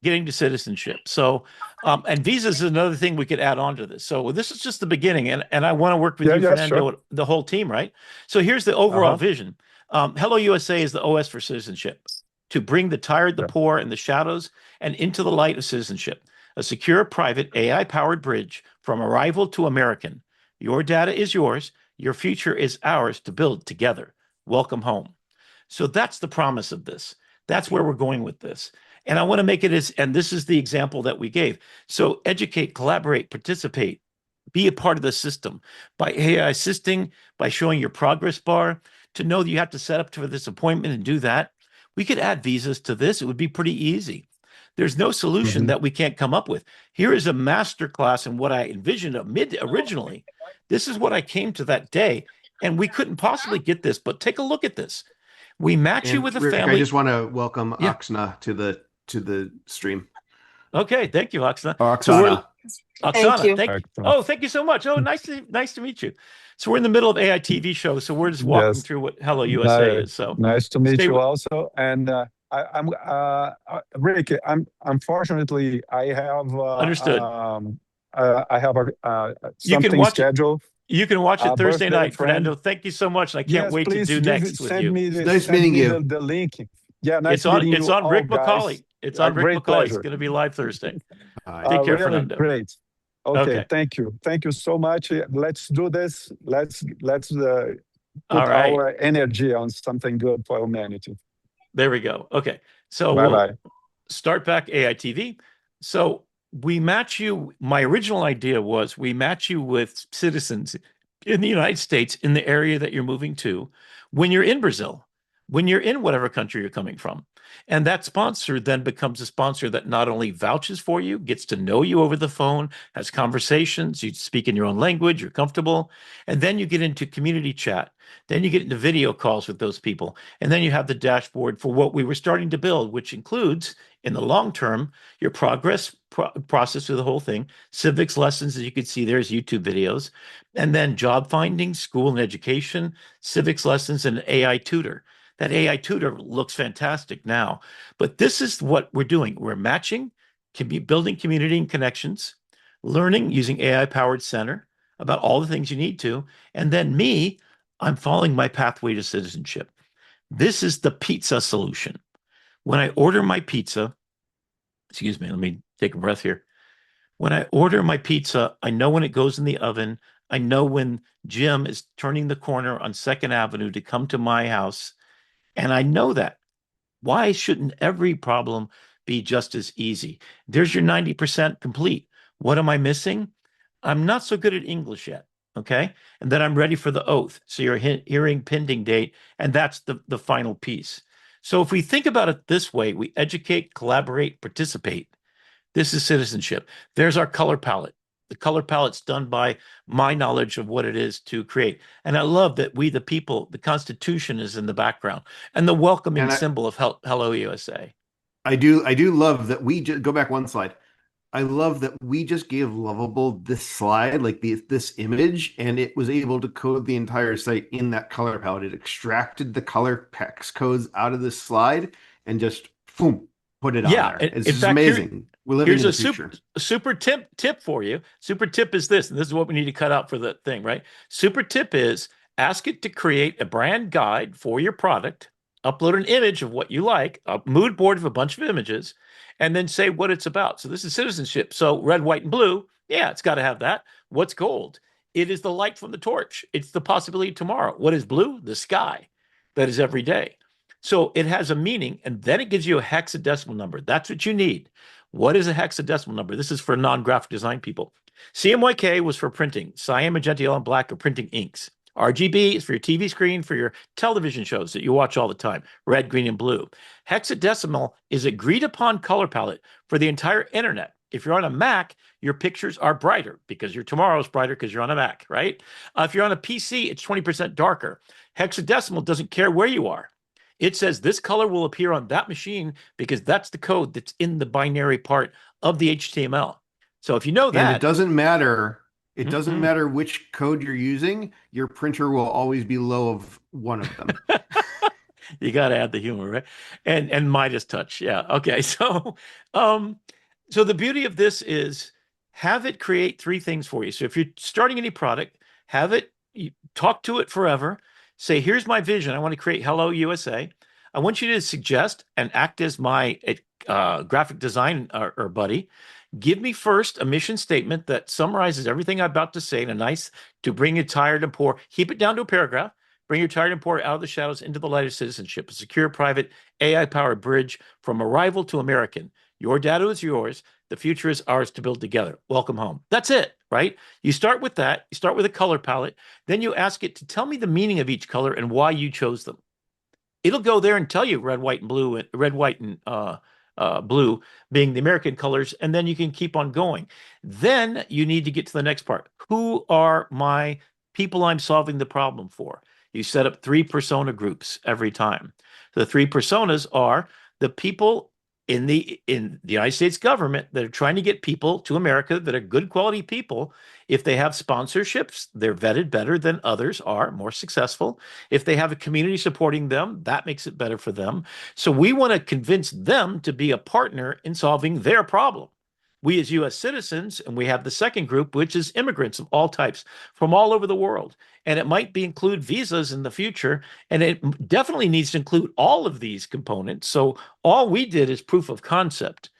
getting to citizenship. So, and visas is another thing we could add on to this. So this is just the beginning. And I want to work with you, Fernando, the whole team, right? So here's the overall vision. Hello USA is the OS for citizenship. to bring the tired, the poor, and the shadows and into the light of citizenship. A secure, private, AI-powered bridge from arrival to American. Your data is yours. Your future is ours to build together. Welcome home. So that's the promise of this. That's where we're going with this. And I want to make it as, and this is the example that we gave. So educate, collaborate, participate, be a part of the system by AI assisting, by showing your progress bar, to know that you have to set up for this appointment and do that. We could add visas to this. It would be pretty easy. There's no solution that we can't come up with. Here is a master class in what I envisioned originally. This is what I came to that day, and we couldn't possibly get this, but take a look at this. We match you with a Rick, family. I just want to welcome Oksana to the stream. Okay, thank you, Oksana. Oksana. Oksana, thank you. Oh, thank you so much. Oh, nice to meet you. So we're in the middle of AITV show, so we're just walking through what Hello USA is. So nice to meet you also. And I'm Rick. Unfortunately, I have understood. I have something scheduled. You can watch it Thursday night, Fernando. Thank you so much. And I can't wait to do next with you. Nice meeting you. The link. Yeah, nice it's on. It's on Rick guys. McCauley. It's on Rick McCauley. Pleasure. It's going to be live Thursday. Take care, really Fernando. Great. Okay, thank you so much. Let's do this. Let's put our energy on something good for humanity. There we go. Okay, so we'll start back AITV. So we match you. My original idea was we match you with citizens in the United States in the area that you're moving to when you're in Brazil, when you're in whatever country you're coming from. And that sponsor then becomes a sponsor that not only vouches for you, gets to know you over the phone, has conversations, you speak in your own language, you're comfortable, and then you get into community chat. Then you get into video calls with those people. And then you have the dashboard for what we were starting to build, which includes, in the long term, your progress process through the whole thing, civics lessons, as you can see, there's YouTube videos, and then job finding, school and education, civics lessons, and AI tutor. That AI tutor looks fantastic now, but this is what we're doing. We're matching, building community and connections, learning using AI-powered center about all the things you need to, and then I'm following my pathway to citizenship. This is the pizza solution. When I order my pizza, excuse me, let me take a breath here. When I order my pizza, I know when it goes in the oven. I know when Jim is turning the corner on 2nd Avenue to come to my house. And I know that. Why shouldn't every problem be just as easy? There's your 90% complete. What am I missing? I'm not so good at English yet, okay? And then I'm ready for the oath. So you're hearing pending date, and that's the final piece. So if we think about it this way, we educate, collaborate, participate. This is citizenship. There's our color palette. The color palette's done by my knowledge of what it is to create. And I love that we, the people, the Constitution is in the background and the welcoming symbol of Hello USA. I do love that we just go back one slide. I love that we just gave Lovable this slide, like this image, and it was able to code the entire site in that color palette. It extracted the color hex codes out of this slide and just boom, put it on there. It's just amazing. We're living in the future. Super tip for you. Super tip is this, and this is what we need to cut out for the thing, right? Super tip is ask it to create a brand guide for your product, upload an image of what you like, a mood board of a bunch of images, and then say what it's about. So this is citizenship. So red, white, and blue. Yeah, it's got to have that. What's gold? It is the light from the torch. It's the possibility of tomorrow. What is blue? The sky. That is every day. So it has a meaning, and then it gives you a hexadecimal number. That's what you need. What is a hexadecimal number? This is for non-graphic design people. CMYK was for printing. Cyan, magenta, yellow, and black are printing inks. RGB is for your TV screen, for your television shows that you watch all the time. Red, green, and blue. Hexadecimal is agreed upon color palette for the entire internet. If you're on a Mac, your pictures are brighter because your tomorrow is brighter because you're on a Mac, right? If you're on a PC, it's 20% darker. Hexadecimal doesn't care where you are. It says this color will appear on that machine because that's the code that's in the binary part of the HTML. So if you know that, and it doesn't matter. It doesn't matter which code you're using. Your printer will always be low of one of them. You got to add the humor, right? And Midas touch, yeah. Okay, so so the beauty of this is have it create 3 things for you. So if you're starting any product, have it talk to it forever. Say, here's my vision. I want to create Hello USA. I want you to suggest and act as my graphic design or buddy. Give me first a mission statement that summarizes everything I'm about to say in a nice, to bring you tired and poor, keep it down to a paragraph, bring your tired and poor out of the shadows into the light of citizenship, a secure, private, AI-powered bridge from arrival to American. Your data is yours. The future is ours to build together. Welcome home. That's it, right? You start with that. You start with a color palette. Then you ask it to tell me the meaning of each color and why you chose them. It'll go there and tell you red, white, and blue, and red, white, and blue being the American colors, and then you can keep on going. Then you need to get to the next part. Who are my people I'm solving the problem for? You set up 3 persona groups every time. The 3 personas are the people in the United States government that are trying to get people to America that are good quality people. If they have sponsorships, they're vetted better than others are, more successful. If they have a community supporting them, that makes it better for them. So we want to convince them to be a partner in solving their problem. We as U.S. citizens, and we have the second group, which is immigrants of all types from all over the world. And it might include visas in the future, and it definitely needs to include all of these components. So all we did is proof of concept.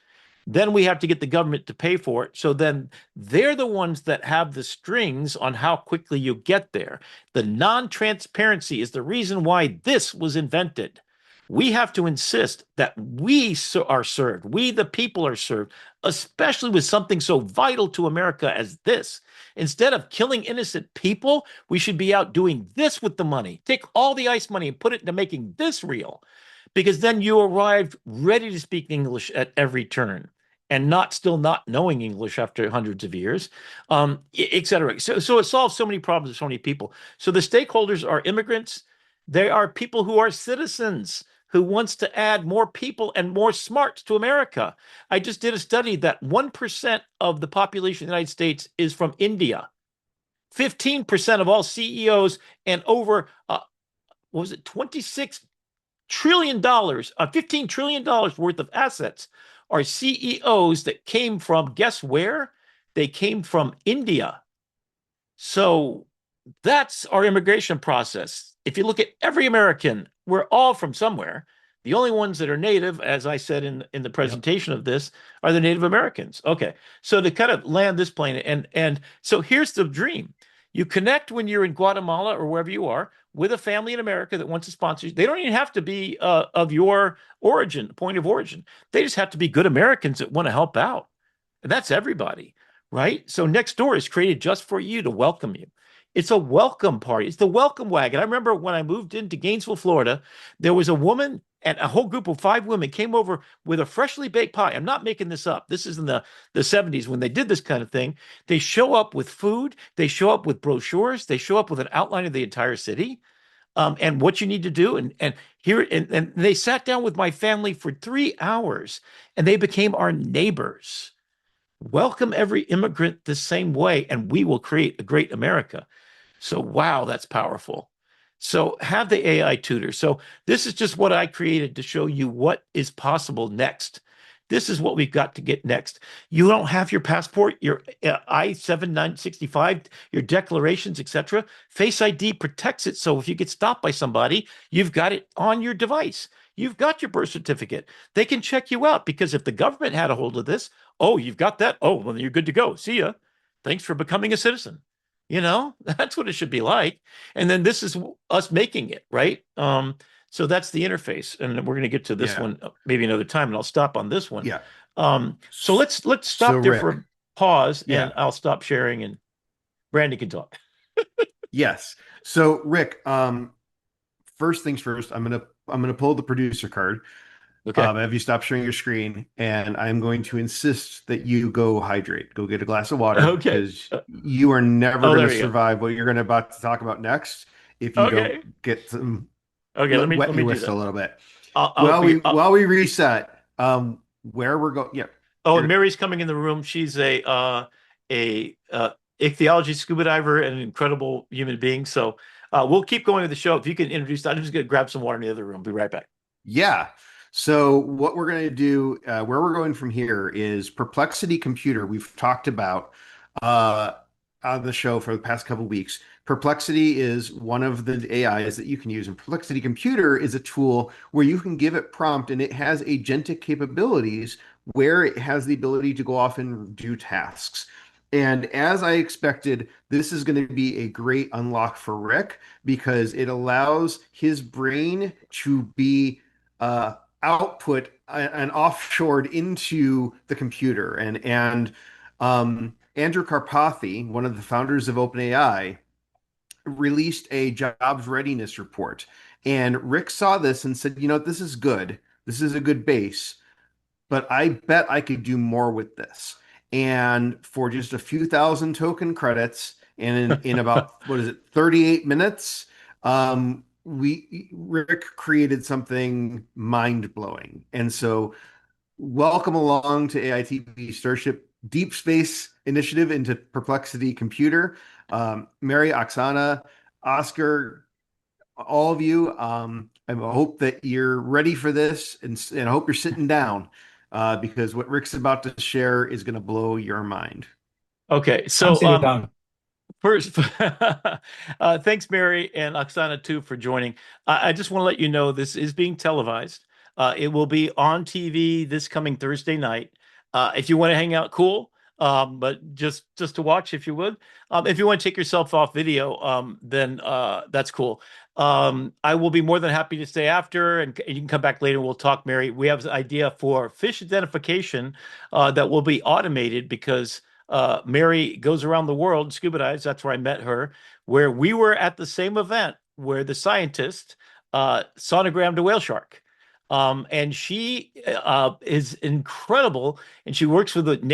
Then we have to get the government to pay for it. So then they're the ones that have the strings on how quickly you get there. The non-transparency is the reason why this was invented. We have to insist that we are served, we the people are served, especially with something so vital to America as this. Instead of killing innocent people, we should be out doing this with the money. Take all the ICE money and put it into making this real, because then you arrive ready to speak English at every turn and still not knowing English after hundreds of years, et cetera. So it solves so many problems for so many people. So the stakeholders are immigrants. They are people who are citizens who wants to add more people and more smarts to America. I just did a study that 1% of the population of the United States is from India. 15% of all CEOs and over, what was it, $26 trillion, $15 trillion worth of assets are CEOs that came from, guess where? They came from India. So that's our immigration process. If you look at every American, we're all from somewhere. The only ones that are native, as I said in the presentation of this, are the Native Americans. Okay, so to kind of land this plane, and so here's the dream. You connect when you're in Guatemala or wherever you are with a family in America that wants to sponsor you. They don't even have to be of your origin, point of origin. They just have to be good Americans that want to help out. And that's everybody, right? So Nextdoor is created just for you, to welcome you. It's a welcome party. It's the welcome wagon. I remember when I moved into Gainesville, Florida, there was a woman and a whole group of 5 women came over with a freshly baked pie. I'm not making this up. This is in the 70s when they did this kind of thing. They show up with food. They show up with brochures. They show up with an outline of the entire city and what you need to do. And they sat down with my family for 3 hours, and they became our neighbors. Welcome every immigrant the same way, and we will create a great America. So, wow, that's powerful. So have the AI tutor. So this is just what I created to show you what is possible next. This is what we've got to get next. You don't have your passport, your I-765, your declarations, etc. Face ID protects it. So if you get stopped by somebody, you've got it on your device. You've got your birth certificate. They can check you out, because if the government had a hold of this, oh, you've got that. Oh, well, you're good to go. See ya. Thanks for becoming a citizen. You know, that's what it should be like. And then this is us making it, right? So that's the interface. And we're going to get to this one maybe another time, and I'll stop on this one. Yeah. So let's stop there, Rick, for a pause, and I'll stop sharing, and Brandon can talk. Yes. So Rick, first things first, I'm gonna pull the producer card. Okay. Have you stopped sharing your screen? And I'm going to insist that you go hydrate. Go get a glass of water. Okay. Because you are never going to survive what you're going to about to talk about next if you don't get some. Okay. Let me your do wrist that a little bit. While we reset, where we're going. Yeah. Oh, and Mary's coming in the room. She's a ichthyology scuba diver and an incredible human being. So we'll keep going with the show. If you can introduce, I'm just going to grab some water in the other room. Be right back. Yeah. So what we're going to do, where we're going from here, is Perplexity Computer. We've talked about on the show for the past couple of weeks. Perplexity is one of the AIs that you can use, and Perplexity Computer is a tool where you can give it prompt and it has agentic capabilities where it has the ability to go off and do tasks. And as I expected, this is going to be a great unlock for Rick because it allows his brain to be output and offshored into the computer. And Andrew Karpathy, one of the founders of OpenAI, released a jobs readiness report. And Rick saw this and said, you know, this is good. This is a good base, but I bet I could do more with this. And for just a few thousand token credits, and in about, what is it, 38 minutes, Rick created something mind-blowing. And so welcome along to AITV Starship Deep Space Initiative into Perplexity Computer. Mary, Oksana, Oscar, all of you, I hope that you're ready for this, and I hope you're sitting down because what Rick's about to share is going to blow your mind. Okay, so I'm sitting down. first, thanks, Mary and Oksana, too, for joining. I just want to let you know this is being televised. It will be on TV this coming Thursday night. If you want to hang out, cool. But just to watch, if you would. If you want to take yourself off video, then that's cool. I will be more than happy to stay after, and you can come back later and we'll talk, Mary. We have an idea for fish identification that will be automated because Mary goes around the world, scuba dives. That's where I met her, where we were at the same event where the scientist sonogrammed a whale shark. And she is incredible, and she works with it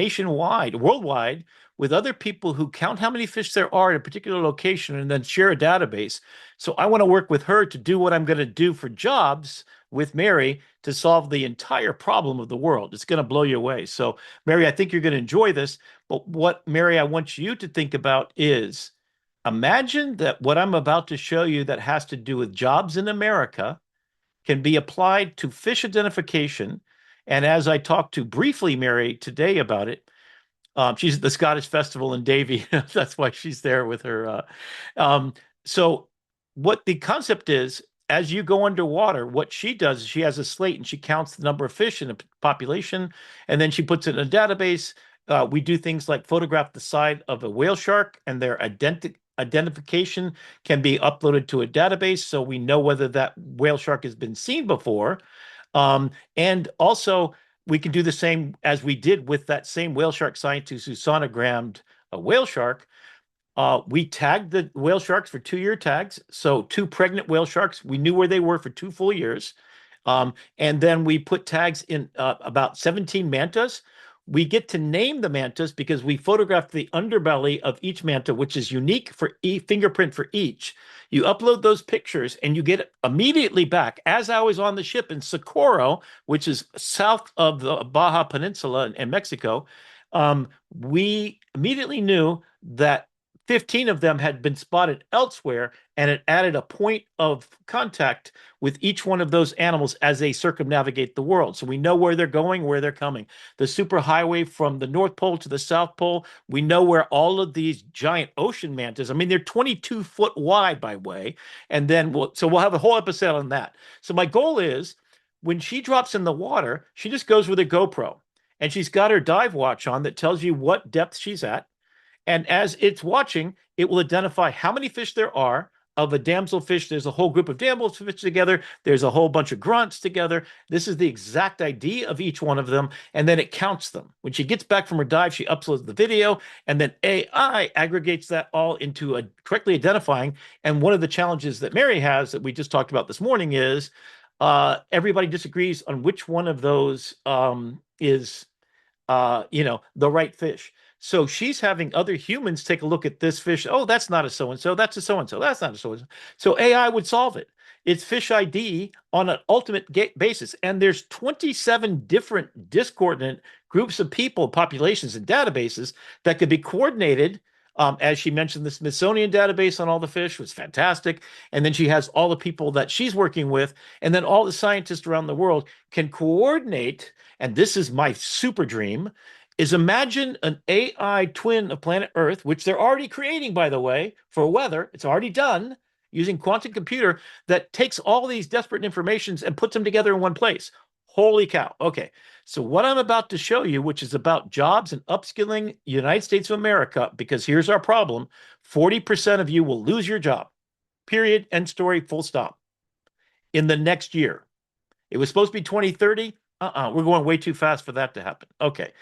worldwide, with other people who count how many fish there are in a particular location and then share a database. So I want to work with her to do what I'm going to do for jobs with Mary to solve the entire problem of the world. It's going to blow you away. So, Mary, I think you're going to enjoy this. But what, Mary, I want you to think about is imagine that what I'm about to show you that has to do with jobs in America can be applied to fish identification. And as I talked to briefly Mary today about it, she's at the Scottish Festival in Davie. That's why she's there with her. So what the concept is, as you go underwater, what she does is she has a slate and she counts the number of fish in a population, and then she puts it in a database. We do things like photograph the side of a whale shark, and their identification can be uploaded to a database so we know whether that whale shark has been seen before. And also, we can do the same as we did with that same whale shark scientist who sonogrammed a whale shark. We tagged the whale sharks for 2-year tags. So 2 pregnant whale sharks, we knew where they were for 2 full years. And then we put tags in about 17 mantas. We get to name the mantas because we photographed the underbelly of each manta, which is unique for fingerprint for each. You upload those pictures and you get it immediately back. As I was on the ship in Socorro, which is south of the Baja Peninsula in Mexico, we immediately knew that 15 of them had been spotted elsewhere, and it added a point of contact with each one of those animals as they circumnavigate the world. So we know where they're going, where they're coming. The superhighway from the North Pole to the South Pole, we know where all of these giant ocean mantas, I mean, they're 22 foot wide, by way. And then we'll have a whole episode on that. So my goal is when she drops in the water, she just goes with a GoPro, and she's got her dive watch on that tells you what depth she's at. And as it's watching, it will identify how many fish there are. Of a damselfish, there's a whole group of damselfish together. There's a whole bunch of grunts together. This is the exact ID of each one of them, and then it counts them. When she gets back from her dive, she uploads the video, and then AI aggregates that all into a correctly identifying. And one of the challenges that Mary has that we just talked about this morning is everybody disagrees on which one of those is the right fish. So she's having other humans take a look at this fish. Oh, that's not a so-and-so. That's a so-and-so. That's not a so-and-so. So AI would solve it. It's fish ID on an ultimate basis. And there's 27 different discordant groups of people, populations, and databases that could be coordinated. As she mentioned, the Smithsonian database on all the fish was fantastic. And then she has all the people that she's working with. And then all the scientists around the world can coordinate. And this is my super dream, is imagine an AI twin of planet Earth, which they're already creating, by the way, for weather. It's already done using quantum computer that takes all these desperate informations and puts them together in one place. Holy cow. Okay. So what I'm about to show you, which is about jobs and upskilling United States of America, because here's our problem. 40% of you will lose your job. Period. End story. Full stop. In the next year. It was supposed to be 2030. We're going way too fast for that to happen. Okay.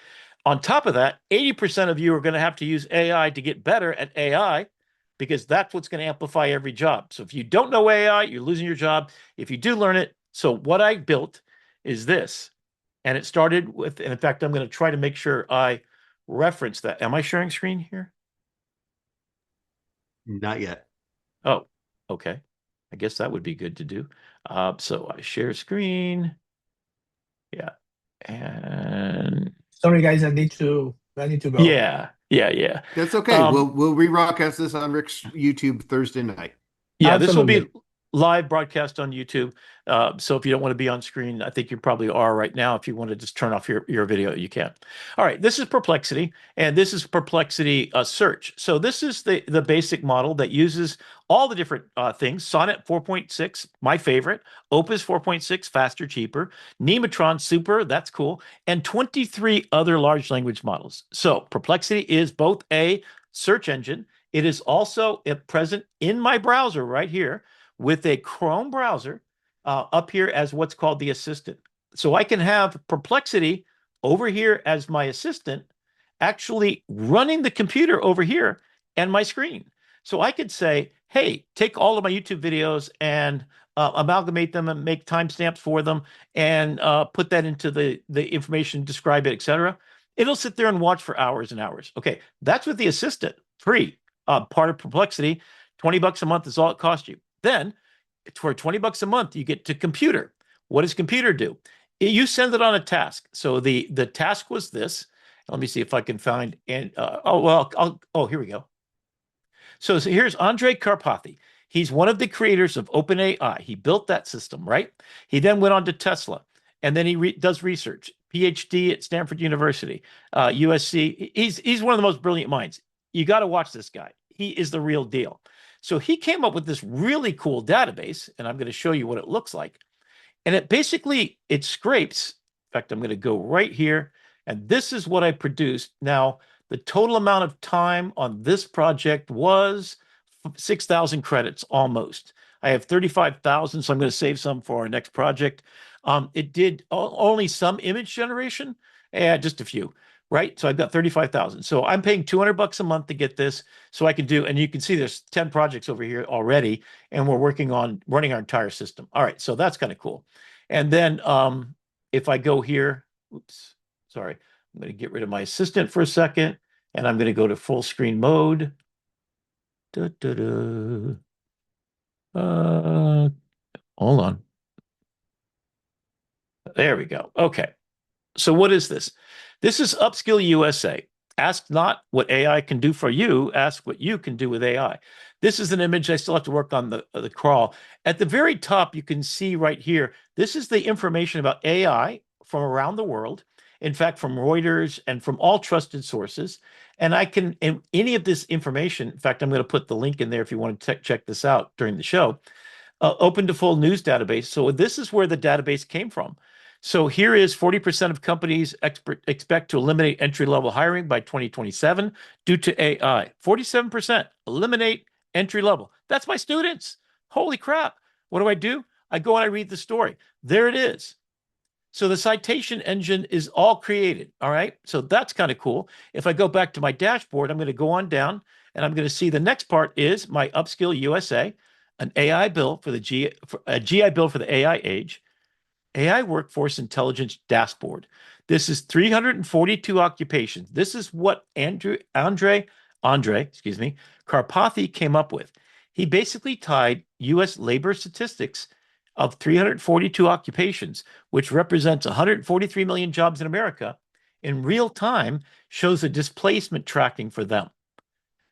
On top of that, 80% of you are going to have to use AI to get better at AI because that's what's going to amplify every job. So if you don't know AI, you're losing your job. If you do learn it, so what I built is this. And it started with, and in fact, I'm going to try to make sure I reference that. Am I sharing screen here? Not yet. Oh, okay. I guess that would be good to do. So I share screen. Yeah. And Sorry, guys, I need to go. yeah. That's okay. We'll re-broadcast this on Rick's YouTube Thursday night. Yeah, this will be Absolutely. live broadcast on YouTube. So if you don't want to be on screen, I think you probably are right now. If you want to just turn off your video, you can. All right, this is Perplexity, and this is Perplexity Search. So this is the basic model that uses all the different things. Sonnet 4.6, my favorite. Opus 4.6, faster, cheaper. Nematron Super, that's cool. And 23 other large language models. So Perplexity is both a search engine. It is also present in my browser right here with a Chrome browser up here as what's called the assistant. So I can have Perplexity over here as my assistant, actually running the computer over here and my screen. So I could say, hey, take all of my YouTube videos and amalgamate them and make timestamps for them and put that into the information, describe it, etc. It'll sit there and watch for hours and hours. Okay, that's with the assistant, free. Part of Perplexity, $20 a month is all it costs you. Then, for $20 a month, you get to computer. What does computer do? You send it on a task. So the task was this. Let me see if I can find. And here we go. So here's Andrej Karpathy. He's one of the creators of OpenAI. He built that system, right? He then went on to Tesla, and then he does research. PhD at Stanford University, USC. He's one of the most brilliant minds. You got to watch this guy. He is the real deal. So he came up with this really cool database, and I'm going to show you what it looks like. And it scrapes. In fact, I'm going to go right here, and this is what I produced. Now, the total amount of time on this project was 6,000 credits almost. I have 35,000, so I'm going to save some for our next project. It did only some image generation, just a few. Right? So I've got 35,000. So I'm paying $200 a month to get this so I can do, and you can see there's 10 projects over here already, and we're working on running our entire system. All right. So that's kind of cool. And then if I go here, oops, sorry, I'm going to get rid of my assistant for a second, and I'm going to go to full screen mode. Hold on. There we go. Okay. So what is this? This is Upskill USA. Ask not what AI can do for you, ask what you can do with AI. This is an image. I still have to work on the crawl. At the very top, you can see right here, this is the information about AI from around the world. In fact, from Reuters and from all trusted sources. And I can, in any of this information, in fact, I'm going to put the link in there if you want to check this out during the show, open to full news database. So this is where the database came from. So here is 40% of companies expect to eliminate entry-level hiring by 2027 due to AI. 47% eliminate entry-level. That's my students. Holy crap. What do? I go and I read the story. There it is. So the citation engine is all created. All right. So that's kind of cool. If I go back to my dashboard, I'm going to go on down and I'm going to see the next part is my Upskill USA, an AI bill for the GI bill for the AI age. AI Workforce Intelligence Dashboard. This is 342 occupations. This is what Andrej Karpathy came up with. He basically tied U.S. labor statistics of 342 occupations, which represents 143 million jobs in America, in real time shows a displacement tracking for them.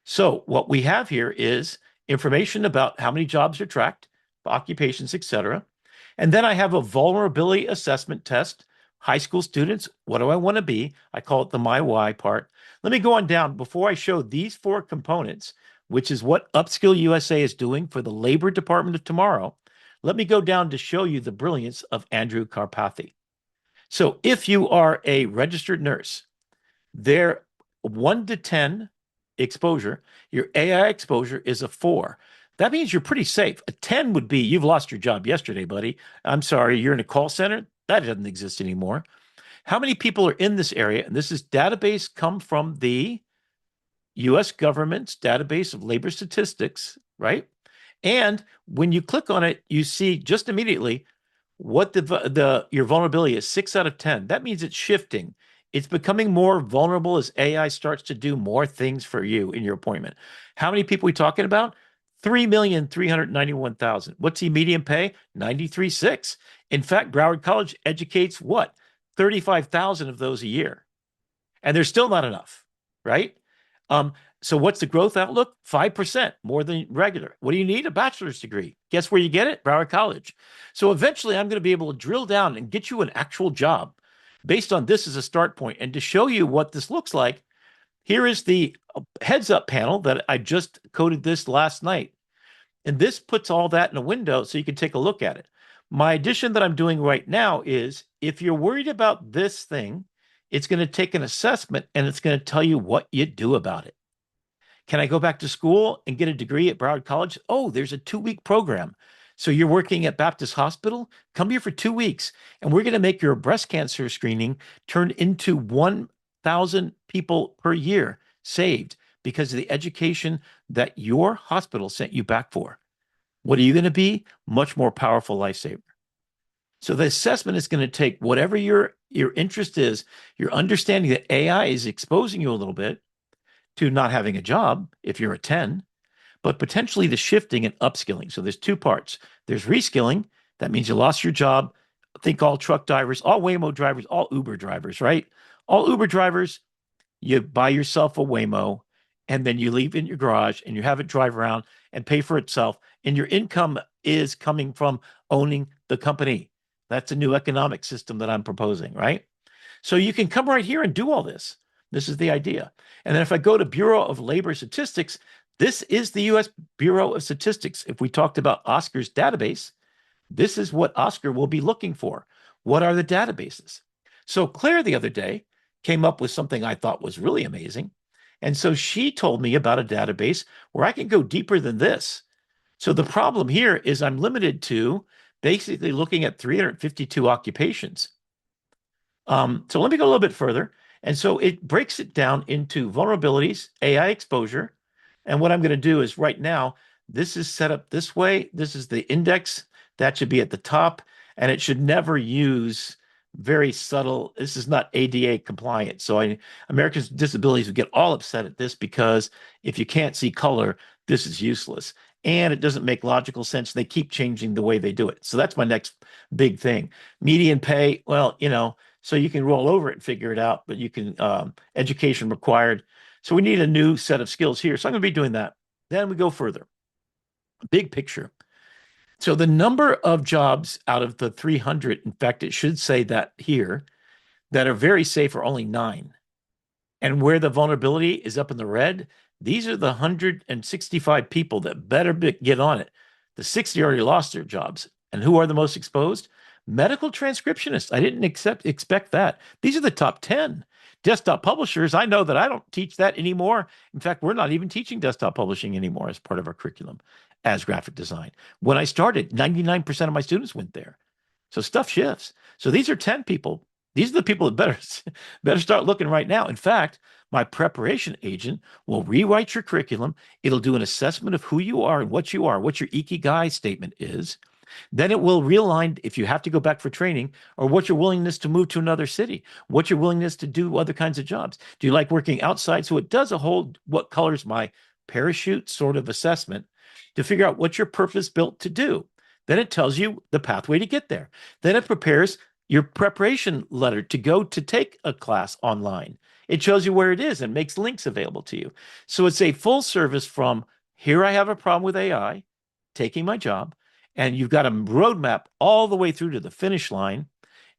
So what we have here is information about how many jobs are tracked, occupations, etc. And then I have a vulnerability assessment test High school students, what do I want to be? I call it the my why part. Let me go on down before I show these 4 components, which is what Upskill USA is doing for the Labor Department of tomorrow. Let me go down to show you the brilliance of Andrew Karpathy. So if you are a registered nurse, their 1 to 10 exposure, your AI exposure is a 4. That means you're pretty safe. A 10 would be, you've lost your job yesterday, buddy. I'm sorry, you're in a call center. That doesn't exist anymore. How many people are in this area? And this is database come from the US government's database of labor statistics, right? And when you click on it, you see just immediately what your vulnerability is, 6 out of 10. That means it's shifting. It's becoming more vulnerable as AI starts to do more things for you in your appointment. How many people are we talking about? 3,391,000. What's the median pay? 93.6. In fact, Broward College educates what? 35,000 of those a year. And there's still not enough, right? So what's the growth outlook? 5%, more than regular. What do you need? A bachelor's degree. Guess where you get it? Broward College. So eventually I'm going to be able to drill down and get you an actual job based on this as a start point. And to show you what this looks like, here is the heads up panel that I just coded this last night. And this puts all that in a window so you can take a look at it. My addition that I'm doing right now is if you're worried about this thing, it's going to take an assessment and it's going to tell you what you do about it. Can I go back to school and get a degree at Broward College? Oh, there's a 2-week program. So you're working at Baptist Hospital? Come here for 2 weeks, and we're going to make your breast cancer screening turn into 1,000 people per year saved because of the education that your hospital sent you back for. What are you going to be? Much more powerful lifesaver. So the assessment is going to take whatever your interest is, your understanding that AI is exposing you a little bit to not having a job if you're a 10, but potentially the shifting and upskilling. So there's 2 parts. There's reskilling. That means you lost your job. Think all truck drivers, all Waymo drivers, all Uber drivers, right? All Uber drivers, you buy yourself a Waymo and then you leave in your garage and you have it drive around and pay for itself. And your income is coming from owning the company. That's a new economic system that I'm proposing, right? So you can come right here and do all this. This is the idea. And then if I go to Bureau of Labor Statistics, this is the U.S. Bureau of Statistics. If we talked about Oscar's database, this is what Oscar will be looking for. What are the databases? So Claire the other day came up with something I thought was really amazing. And so she told me about a database where I can go deeper than this. So the problem here is I'm limited to basically looking at 352 occupations. So let me go a little bit further. And so it breaks it down into vulnerabilities, AI exposure. And what I'm going to do is right now, this is set up this way. This is the index. That should be at the top. And it should never use very subtle. This is not ADA compliant. So Americans with disabilities would get all upset at this because if you can't see color, this is useless. And it doesn't make logical sense. They keep changing the way they do it. So that's my next big thing. Median pay, well, so you can roll over it and figure it out, but you can, education required. So we need a new set of skills here. So I'm going to be doing that. Then we go further. Big picture. So the number of jobs out of the 300, in fact, it should say that here, that are very safe are only 9. And where the vulnerability is up in the red, these are the 165 people that better get on it. The 60 already lost their jobs. And who are the most exposed? Medical transcriptionists. I didn't expect that. These are the top 10. Desktop publishers, I know that I don't teach that anymore. In fact, we're not even teaching desktop publishing anymore as part of our curriculum as graphic design. When I started, 99% of my students went there. So stuff shifts. So these are 10 people. These are the people that better start looking right now. In fact, my preparation agent will rewrite your curriculum. It'll do an assessment of who you are and what your ikigai statement is. Then it will realign if you have to go back for training or what your willingness to move to another city, what your willingness to do other kinds of jobs. Do you like working outside? So it does a whole what colors my parachute sort of assessment to figure out what your purpose built to do. Then it tells you the pathway to get there. Then it prepares your preparation letter to go to take a class online. It shows you where it is and makes links available to you. So it's a full service from here I have a problem with AI, taking my job, and you've got a roadmap all the way through to the finish line.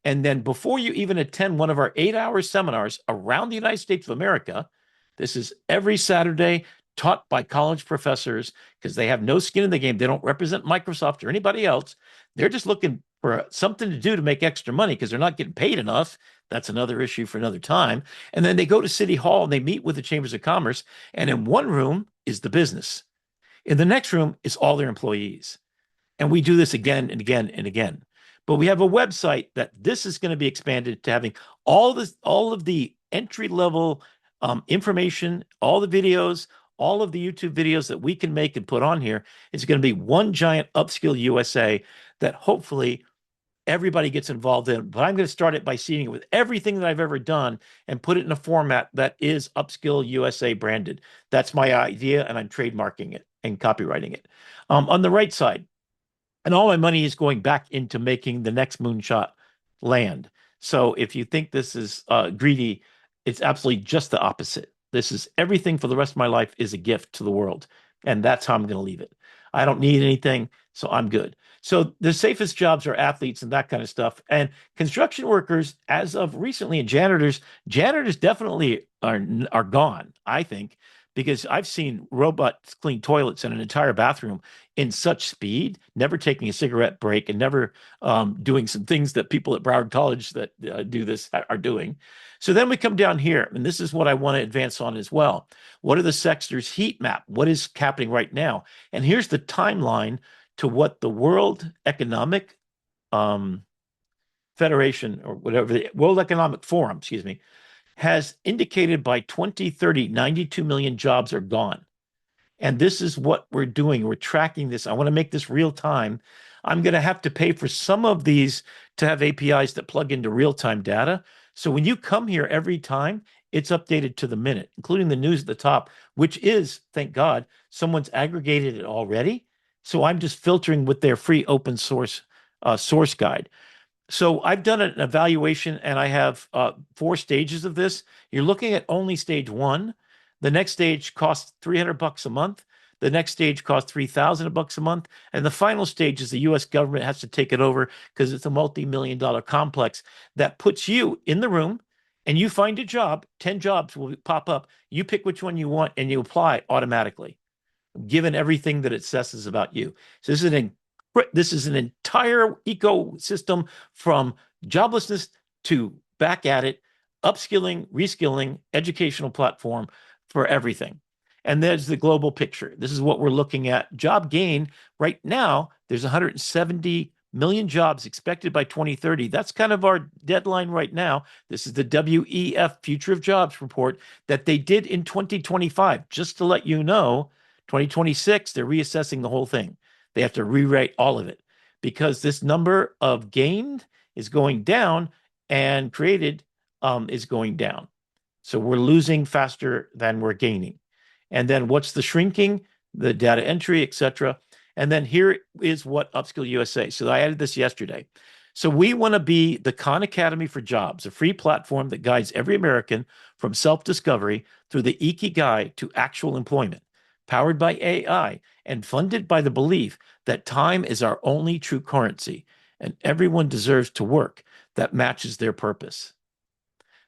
And then before you even attend one of our 8-hour seminars around the United States of America, this is every Saturday taught by college professors because they have no skin in the game. They don't represent Microsoft or anybody else. They're just looking for something to do to make extra money because they're not getting paid enough. That's another issue for another time. And then they go to City Hall and they meet with the Chambers of Commerce. And in one room is the business. In the next room is all their employees. And we do this again and again and again. But we have a website that this is going to be expanded to having all of the entry level information, all the videos, all of the YouTube videos that we can make and put on here. It's going to be one giant Upskill USA that hopefully everybody gets involved in. But I'm going to start it by seeding it with everything that I've ever done and put it in a format that is Upskill USA branded. That's my idea, and I'm trademarking it and copywriting it. On the right side, and all my money is going back into making the next moonshot land. So if you think this is greedy, it's absolutely just the opposite. This is everything for the rest of my life is a gift to the world. And that's how I'm going to leave it. I don't need anything, so I'm good. So the safest jobs are athletes and that kind of stuff. And construction workers, as of recently, and janitors definitely are gone, I think, because I've seen robots clean toilets in an entire bathroom in such speed, never taking a cigarette break and never doing some things that people at Broward College that do this are doing. So then we come down here, and this is what I want to advance on as well. What are the sectors heat map? What is happening right now? And here's the timeline to what the World Economic Federation, or whatever, the World Economic Forum, excuse me, has indicated by 2030, 92 million jobs are gone. And this is what we're doing. We're tracking this. I want to make this real time. I'm going to have to pay for some of these to have APIs that plug into real-time data. So when you come here every time, it's updated to the minute, including the news at the top, which is, thank God, someone's aggregated it already. So I'm just filtering with their free open source source guide. So I've done an evaluation, and I have 4 stages of this. You're looking at only stage 1. The next stage costs $300 a month. The next stage costs $3,000 a month. And the final stage is the U.S. government has to take it over because it's a multi-million-dollar complex that puts you in the room, and you find a job. 10 jobs will pop up. You pick which one you want, and you apply automatically, given everything that it says about you. So this is an entire ecosystem from joblessness to back at it, upskilling, reskilling, educational platform for everything. And there's the global picture. This is what we're looking at. Job gain right now, there's 170 million jobs expected by 2030. That's kind of our deadline right now. This is the WEF Future of Jobs report that they did in 2025. Just to let you know, 2026, they're reassessing the whole thing. They have to rewrite all of it because this number of gained is going down and created is going down. So we're losing faster than we're gaining. And then what's the shrinking? The data entry, etc. And then here is what Upskill USA. So I added this yesterday. So we want to be the Khan Academy for Jobs, a free platform that guides every American from self-discovery through the Ikigai to actual employment, powered by AI and funded by the belief that time is our only true currency and everyone deserves to work that matches their purpose.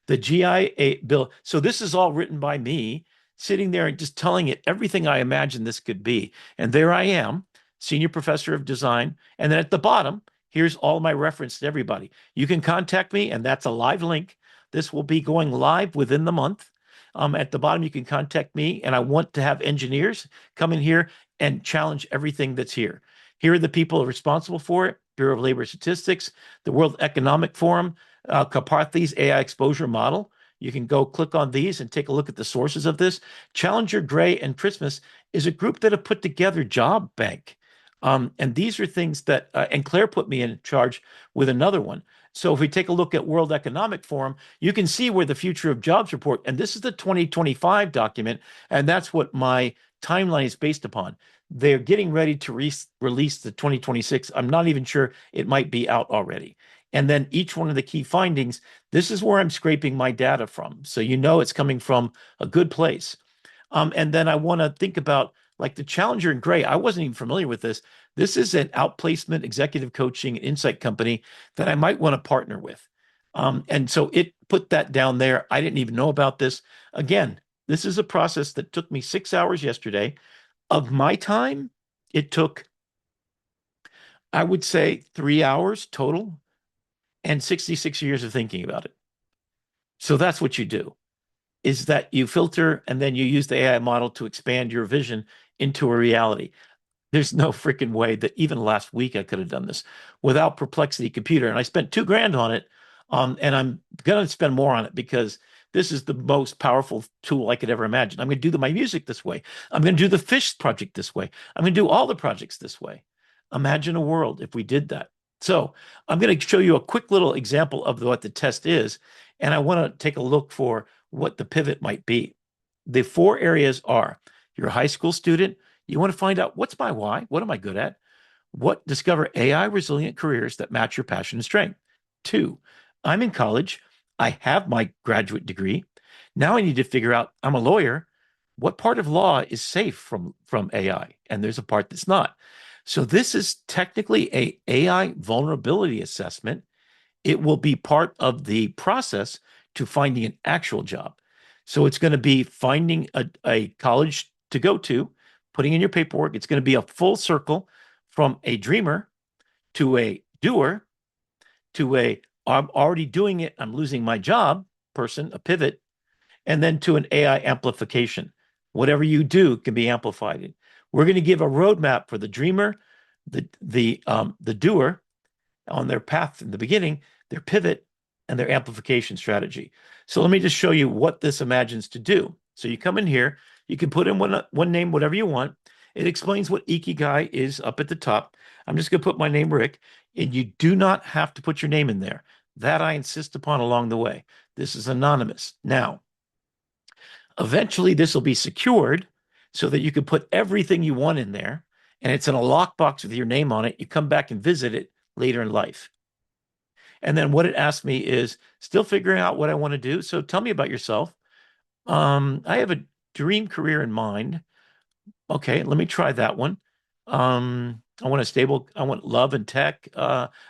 The GIA bill. So this is all written by me, sitting there and just telling it everything I imagine this could be. And there I am, senior professor of design. And then at the bottom, here's all my reference to everybody. You can contact me, and that's a live link. This will be going live within the month. At the bottom, you can contact me, and I want to have engineers come in here and challenge everything that's here. Here are the people responsible for it: Bureau of Labor Statistics, the World Economic Forum, Karpathy's AI exposure model. You can go click on these and take a look at the sources of this. Challenger, Gray, and Christmas is a group that have put together Job Bank. And these are things that, and Claire put me in charge with another one. So if we take a look at World Economic Forum, you can see where the Future of Jobs report, and this is the 2025 document, and that's what my timeline is based upon. They're getting ready to release the 2026. I'm not even sure it might be out already. And then each one of the key findings, this is where I'm scraping my data from. So you know it's coming from a good place. And then I want to think about like the Challenger and Gray. I wasn't even familiar with this. This is an outplacement, executive coaching, and insight company that I might want to partner with. And so it put that down there. I didn't even know about this. Again, this is a process that took me 6 hours yesterday. Of my time, it took, I would say, 3 hours total and 66 years of thinking about it. So that's what you do, is that you filter and then you use the AI model to expand your vision into a reality. There's no freaking way that even last week I could have done this without Perplexity Computer. And I spent $2,000 on it. And I'm going to spend more on it because this is the most powerful tool I could ever imagine. I'm going to do my music this way. I'm going to do the fish project this way. I'm going to do all the projects this way. Imagine a world if we did that. So I'm going to show you a quick little example of what the test is. And I want to take a look for what the pivot might be. The 4 areas are: you're a high school student. You want to find out, what's my why? What am I good at? Discover AI resilient careers that match your passion and strength. 2, I'm in college. I have my graduate degree. Now I need to figure out, I'm a lawyer. What part of law is safe from AI? And there's a part that's not. So this is technically a AI vulnerability assessment. It will be part of the process to finding an actual job. So it's going to be finding a college to go to, putting in your paperwork. It's going to be a full circle from a dreamer to a doer to a I'm already doing it, I'm losing my job person, a pivot, and then to an AI amplification. Whatever you do can be amplified. We're going to give a roadmap for the dreamer, the doer on their path in the beginning, their pivot, and their amplification strategy. So let me just show you what this imagines to do. So you come in here, you can put in one name, whatever you want. It explains what Ikigai is up at the top. I'm just going to put my name, Rick, and you do not have to put your name in there. That I insist upon along the way. This is anonymous. Now, eventually this will be secured so that you can put everything you want in there, and it's in a lockbox with your name on it. You come back and visit it later in life. And then what it asked me is, still figuring out what I want to do. So tell me about yourself. I have a dream career in mind. Okay, let me try that one. I want love and tech.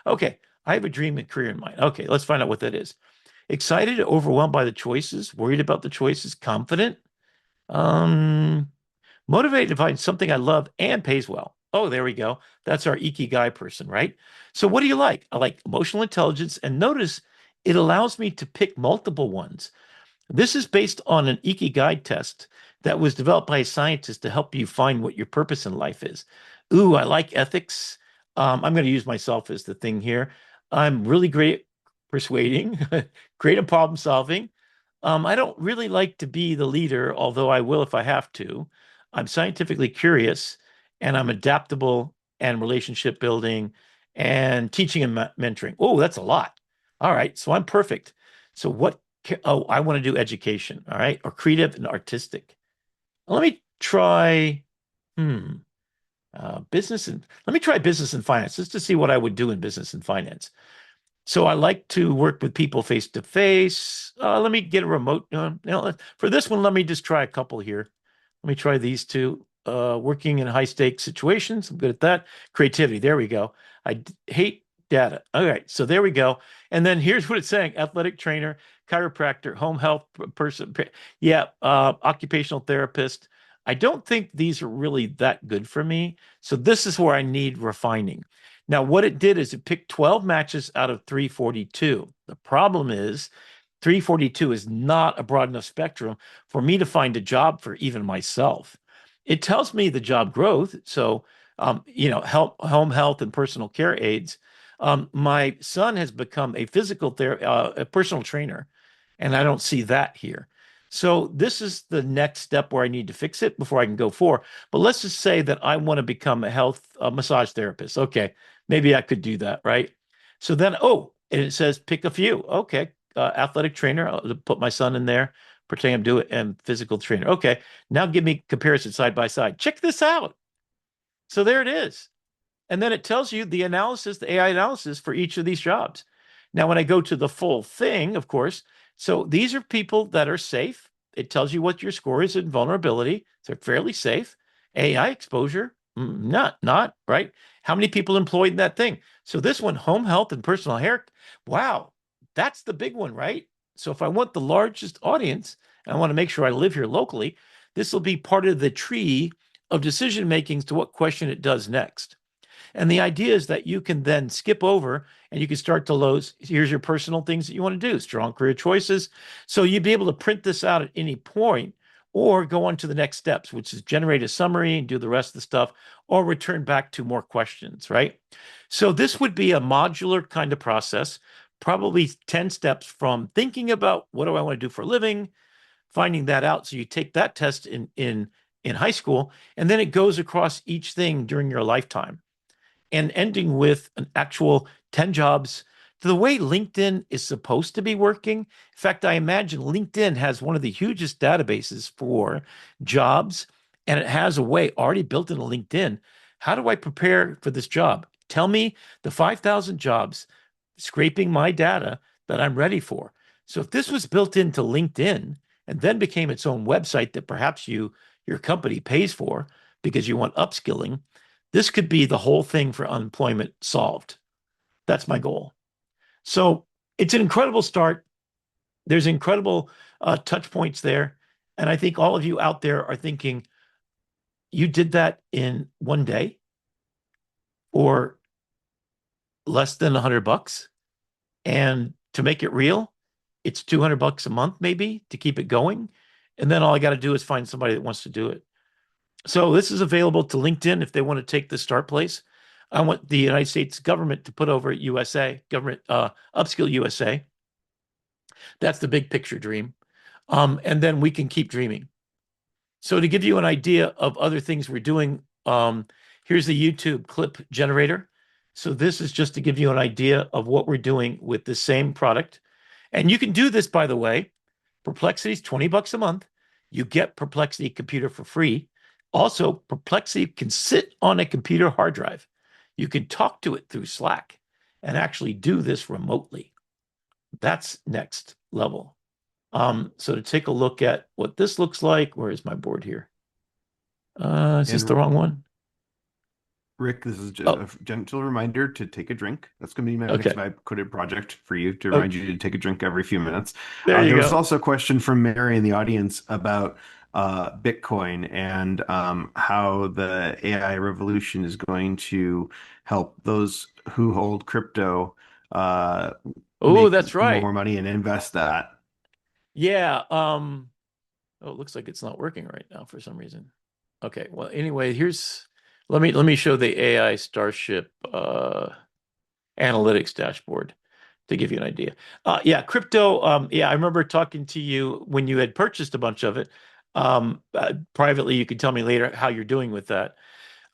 Okay, I have a dream and career in mind. Okay, let's find out what that is. Excited, overwhelmed by the choices, worried about the choices, confident, motivated to find something I love and pays well. Oh, there we go. That's our Ikigai person, right? So what do you like? I like emotional intelligence, and notice it allows me to pick multiple ones. This is based on an Ikigai test that was developed by a scientist to help you find what your purpose in life is. Ooh, I like ethics. I'm going to use myself as the thing here. I'm really great at persuading, great at problem solving. I don't really like to be the leader, although I will if I have to. I'm scientifically curious, and I'm adaptable and relationship building and teaching and mentoring. Oh, that's a lot. All right, so I'm perfect. So I want to do education, all right, or creative and artistic. Let me try business and let me try business and finance just to see what I would do in business and finance. So I like to work with people face to face. Let me get a remote. For this one, let me just try a couple here. Let me try these two. Working in high stakes situations. I'm good at that. Creativity. There we go. I hate data. All right. So there we go. And then here's what it's saying: athletic trainer, chiropractor, home health person. Yeah. Occupational therapist. I don't think these are really that good for me. So this is where I need refining. Now, what it did is it picked 12 matches out of 342. The problem is 342 is not a broad enough spectrum for me to find a job for even myself. It tells me the job growth. So, home health and personal care aides. My son has become a a personal trainer, and I don't see that here. So this is the next step where I need to fix it before I can go forward. But let's just say that I want to become a massage therapist. Okay, maybe I could do that, right? So then, and it says pick a few. Okay, athletic trainer. I'll put my son in there, pretend I'm doing it, and physical trainer. Okay, now give me comparison side by side. Check this out. So there it is. And then it tells you the analysis, the AI analysis for each of these jobs. Now, when I go to the full thing, of course, so these are people that are safe. It tells you what your score is in vulnerability. So they're fairly safe. AI exposure, not, right? How many people employed in that thing? So this one, home health and personal hair, wow, that's the big one, right? So if I want the largest audience, and I want to make sure I live here locally, this will be part of the tree of decision making to what question it does next. And the idea is that you can then skip over and you can start to load. Here's your personal things that you want to do, strong career choices. So you'd be able to print this out at any point or go on to the next steps, which is generate a summary and do the rest of the stuff, or return back to more questions, right? So this would be a modular kind of process, probably 10 steps from thinking about what do I want to do for a living, finding that out. So you take that test in high school, and then it goes across each thing during your lifetime, and ending with an actual 10 jobs to the way LinkedIn is supposed to be working. In fact, I imagine LinkedIn has one of the hugest databases for jobs, and it has a way already built into LinkedIn. How do I prepare for this job? Tell me the 5,000 jobs scraping my data that I'm ready for. So if this was built into LinkedIn and then became its own website that perhaps your company pays for because you want upskilling, this could be the whole thing for unemployment solved. That's my goal. So it's an incredible start. There's incredible touch points there. And I think all of you out there are thinking, you did that in one day or less than $100. And to make it real, it's $200 a month maybe to keep it going. And then all I got to do is find somebody that wants to do it. So this is available to LinkedIn if they want to take the start place. I want the United States government to put over USA, government Upskill USA. That's the big picture dream. And then we can keep dreaming. So to give you an idea of other things we're doing, here's the YouTube clip generator. So this is just to give you an idea of what we're doing with the same product. And you can do this, by the way. Perplexity is $20 a month. You get Perplexity Computer for free. Also, Perplexity can sit on a computer hard drive. You can talk to it through Slack and actually do this remotely. That's next level. So to take a look at what this looks like, where is my board here? Is this the wrong one? Rick, this is a gentle reminder to take a drink. That's going to be my next Vibe Coded project for you, to remind you to take a drink every few minutes. There was also a question from Mary in the audience about Bitcoin and how the AI revolution is going to help those who hold crypto that's right, more money and invest that. Yeah. Oh, it looks like it's not working right now for some reason. Okay. Well, anyway, let me show the AI Starship analytics dashboard to give you an idea. Yeah, crypto. I remember talking to you when you had purchased a bunch of it. Privately, you can tell me later how you're doing with that.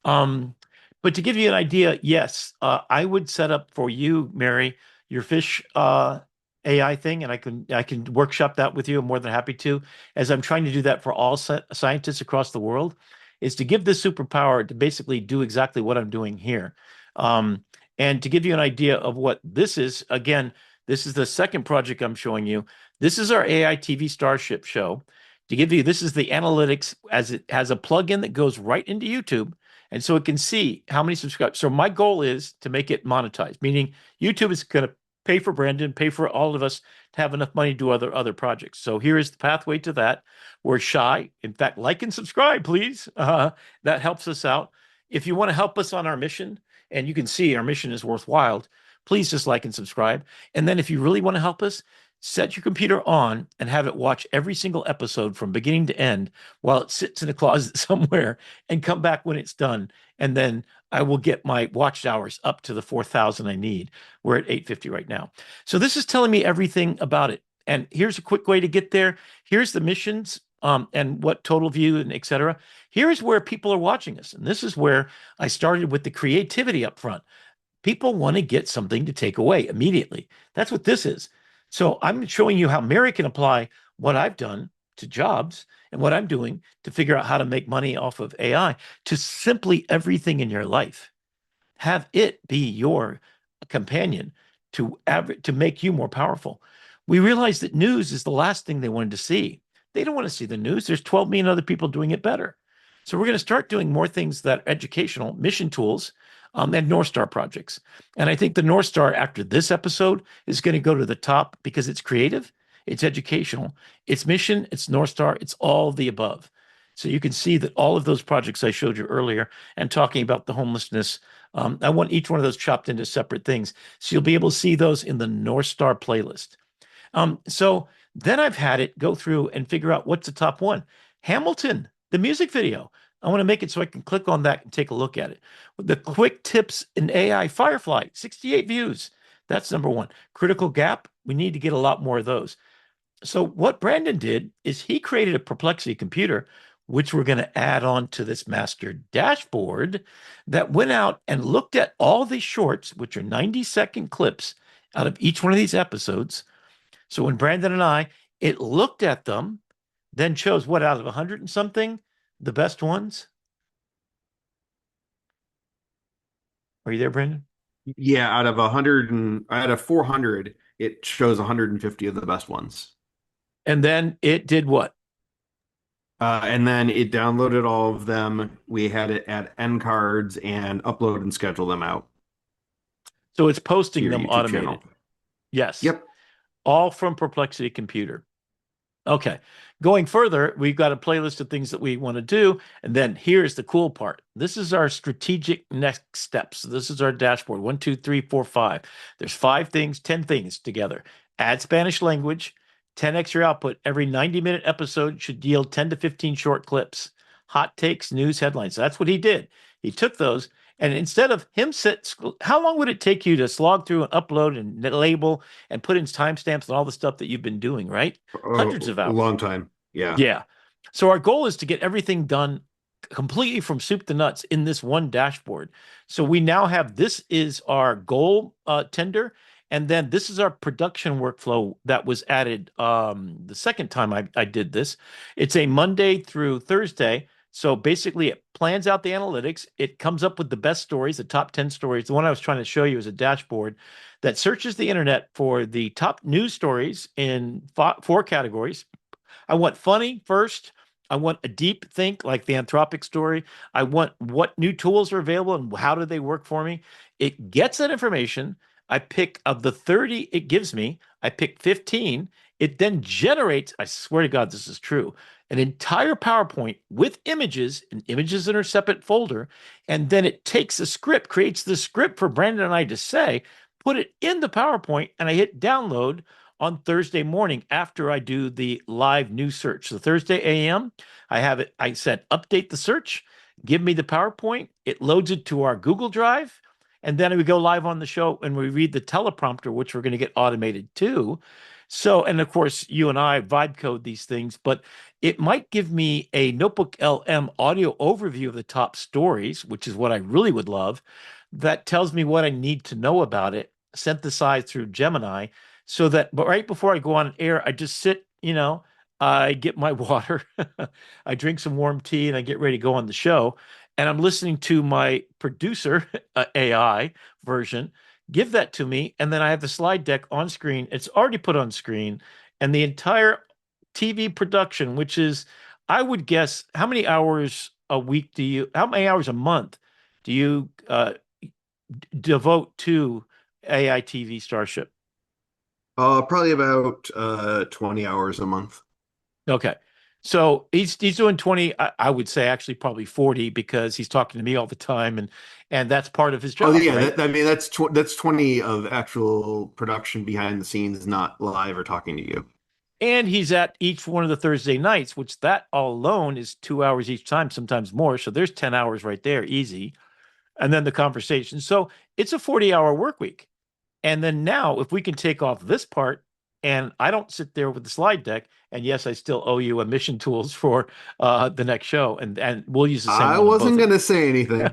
But to give you an idea, yes, I would set up for you, Mary, your fish AI thing, and I can workshop that with you. I'm more than happy to, as I'm trying to do that for all scientists across the world, is to give this superpower to basically do exactly what I'm doing here. And to give you an idea of what this is, again, this is the second project I'm showing you. This is our AITV Starship show. To give you, this is the analytics, as it has a plugin that goes right into YouTube. And so it can see how many subscribers. So my goal is to make it monetized, meaning YouTube is going to pay for Brandon, pay for all of us to have enough money to do other projects. So here is the pathway to that. We're shy. In fact, like and subscribe, please. That helps us out. If you want to help us on our mission, and you can see our mission is worthwhile, please just like and subscribe. And then if you really want to help us, set your computer on and have it watch every single episode from beginning to end while it sits in a closet somewhere, and come back when it's done. And then I will get my watched hours up to the 4,000 I need. We're at 850 right now. So this is telling me everything about it. And here's a quick way to get there. Here's the missions and what total view and et cetera. Here's where people are watching us. And this is where I started with the creativity up front. People want to get something to take away immediately. That's what this is. So I'm showing you how Mary can apply what I've done to jobs and what I'm doing to figure out how to make money off of AI to simply everything in your life. Have it be your companion to make you more powerful. We realize that news is the last thing they wanted to see. They don't want to see the news. There's 12 million other people doing it better. So we're going to start doing more things that are educational, mission tools, and North Star projects. And I think the North Star after this episode is going to go to the top because it's creative, it's educational, it's mission, it's North Star, it's all the above. So you can see that all of those projects I showed you earlier and talking about the homelessness, I want each one of those chopped into separate things. So you'll be able to see those in the North Star playlist. So then I've had it go through and figure out what's the top one. Hamilton, the music video. I want to make it so I can click on that and take a look at it. The quick tips in AI Firefly, 68 views. That's number one. Critical Gap, we need to get a lot more of those. So what Brandon did is he created a Perplexity computer, which we're going to add on to this master dashboard that went out and looked at all these shorts, which are 90-second clips out of each one of these episodes. So when Brandon and it looked at them, then chose what out of 100 and something, the best ones. Are you there, Brandon? Yeah, out of 400, it shows 150 of the best ones. And then it did what? And then it downloaded all of them. We had it add end cards and upload and schedule them out. So it's posting Your them YouTube automated. channel. Yes. Yep. All from Perplexity Computer. Okay. Going further, we've got a playlist of things that we want to do. And then here's the cool part. This is our strategic next steps. This is our dashboard. 1, 2, 3, 4, 5. There's 5 things, 10 things together. Add Spanish language, 10x your output. Every 90-minute episode should yield 10 to 15 short clips. Hot takes, news, headlines. So that's what he did. He took those, and instead of him how long would it take you to slog through and upload and label and put in timestamps and all the stuff that you've been doing, right? Hundreds of hours. A long time. Yeah. Yeah. So our goal is to get everything done completely from soup to nuts in this one dashboard. So we now have, this is our goal tender. And then this is our production workflow that was added the second time I did this. It's a Monday through Thursday. So basically it plans out the analytics. It comes up with the best stories, the top 10 stories. The one I was trying to show you is a dashboard that searches the internet for the top news stories in 4 categories. I want funny first. I want a deep think like the Anthropic story. I want what new tools are available and how do they work for me. It gets that information. I pick of the 30 it gives me, I pick 15. It then generates, I swear to God, this is true, an entire PowerPoint with images, and images in a separate folder. And then it takes a script, creates the script for Brandon and I to say, put it in the PowerPoint, and I hit download on Thursday morning after I do the live news search. So Thursday AM, I said, update the search, give me the PowerPoint. It loads it to our Google Drive. And then we go live on the show and we read the teleprompter, which we're going to get automated too. So, and of course, you and I vibe code these things, but it might give me a Notebook LM audio overview of the top stories, which is what I really would love. That tells me what I need to know about it, synthesized through Gemini, so that, but right before I go on air, I just sit, I get my water, I drink some warm tea, and I get ready to go on the show. And I'm listening to my producer AI version, give that to me, and then I have the slide deck on screen. It's already put on screen, and the entire TV production, which is, I would guess, how many hours a month do you devote to AITV Starship? Probably about 20 hours a month. Okay. So he's doing 20, I would say actually probably 40, because he's talking to me all the time, and that's part of his job. Oh yeah, right? that's 20 of actual production behind the scenes, not live or talking to you. And he's at each one of the Thursday nights, which that all alone is 2 hours each time, sometimes more. So there's 10 hours right there, easy. And then the conversation. So it's a 40-hour work week. And then now, if we can take off this part, and I don't sit there with the slide deck, and yes, I still owe you emission tools for the next show, and we'll use the same. I wasn't going to say anything.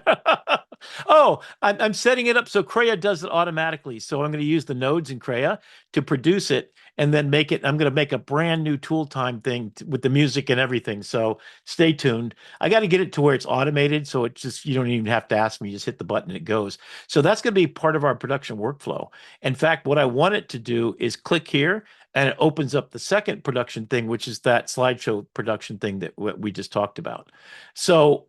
Oh, I'm setting it up so Crea does it automatically. So I'm going to use the nodes in Crea to produce it and then make it. I'm going to make a brand new tool time thing with the music and everything. So stay tuned. I got to get it to where it's automated. So it's just, you don't even have to ask me, you just hit the button and it goes. So that's going to be part of our production workflow. In fact, what I want it to do is click here and it opens up the second production thing, which is that slideshow production thing that we just talked about. So,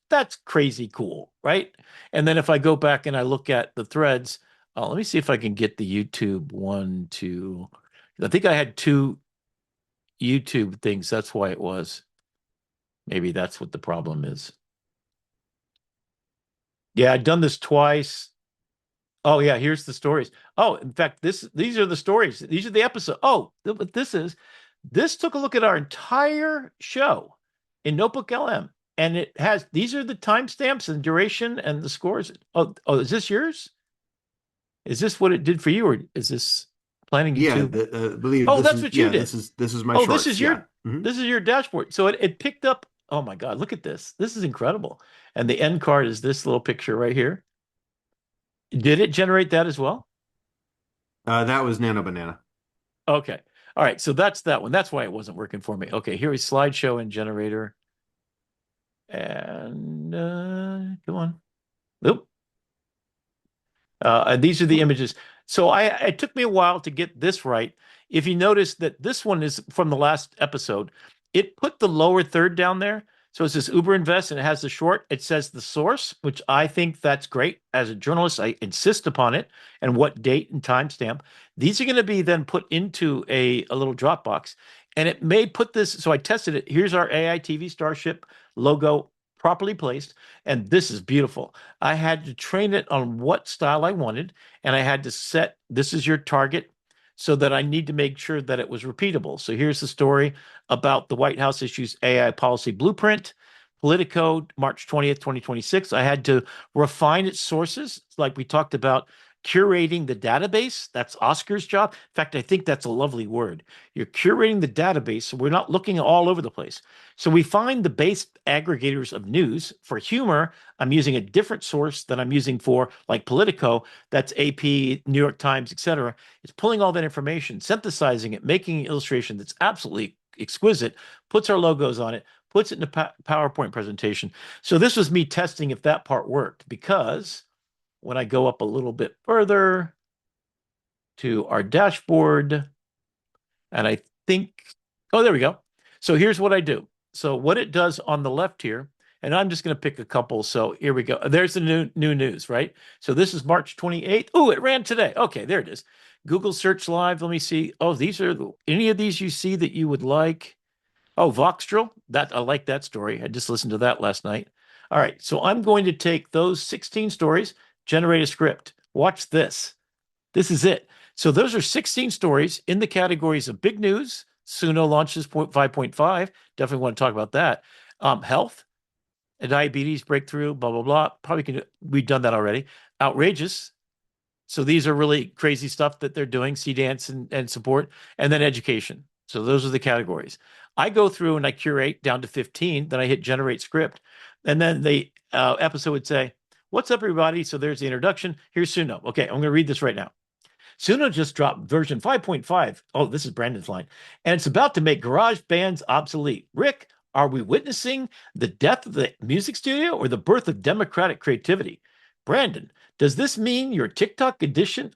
That's crazy cool, right? And then if I go back and I look at the threads, let me see if I can get the YouTube one to, I think I had 2 YouTube things. That's why it was. Maybe that's what the problem is. Yeah, I've done this twice. Oh yeah, here's the stories. Oh, in fact, these are the stories. These are the episodes. Oh, what this took a look at our entire show in Notebook LM, and it has these are the timestamps and duration and the scores. Oh, is this yours? Is this what it did for you, or is this planning Yeah, to? believe Oh, this that's is what you did. this is my Oh, shorts. this is Yeah. your this is your dashboard. So it picked up. Oh my God, look at this. This is incredible. And the end card is this little picture right here. Did it generate that as well? That was Nano Banana. Okay. All right. So that's that one. That's why it wasn't working for me. Okay. Here is slideshow and generator. And come on. Nope. And these are the images. So it took me a while to get this right. If you notice that this one is from the last episode, it put the lower third down there. So it says Uber Invest and it has the short. It says the source, which I think that's great. As a journalist, I insist upon it and what date and timestamp. These are going to be then put into a little Dropbox. And it may put this. So I tested it. Here's our AITV Starship logo properly placed. And this is beautiful. I had to train it on what style I wanted. And I had to set, this is your target, so that I need to make sure that it was repeatable. So here's the story about the White House issues AI policy blueprint, Politico, March 20th, 2026. I had to refine its sources, like we talked about, curating the database. That's Oscar's job. In fact, I think that's a lovely word. You're curating the database, so we're not looking all over the place. So we find the base aggregators of news. For humor, I'm using a different source than I'm using for like Politico. That's AP, New York Times, etc. It's pulling all that information, synthesizing it, making an illustration that's absolutely exquisite, puts our logos on it, puts it in a PowerPoint presentation. So this was me testing if that part worked, because when I go up a little bit further to our dashboard, and I think, oh, there we go. So here's what I do. So what it does on the left here, and I'm just going to pick a couple. So here we go. There's the new news, right? So this is March 28th. Oh, it ran today. Okay, there it is. Google Search Live. Let me see. Oh, these are any of these you see that you would like? Oh, Voxtril. That I like that story. I just listened to that last night. All right, so I'm going to take those 16 stories, generate a script. Watch this. This is it. So those are 16 stories in the categories of big news. Suno launches 5.5. Definitely want to talk about that. Health, a diabetes breakthrough, blah, blah, blah. We've done that already. Outrageous. So these are really crazy stuff that they're doing, CDance and support, and then education. So those are the categories. I go through and I curate down to 15, then I hit generate script. And then the episode would say, what's up, everybody? So there's the introduction. Here's Suno. Okay, I'm going to read this right now. Suno just dropped version 5.5. Oh, this is Brandon's line. And it's about to make garage bands obsolete. Rick, are we witnessing the death of the music studio or the birth of democratic creativity? Brandon, does this mean your TikTok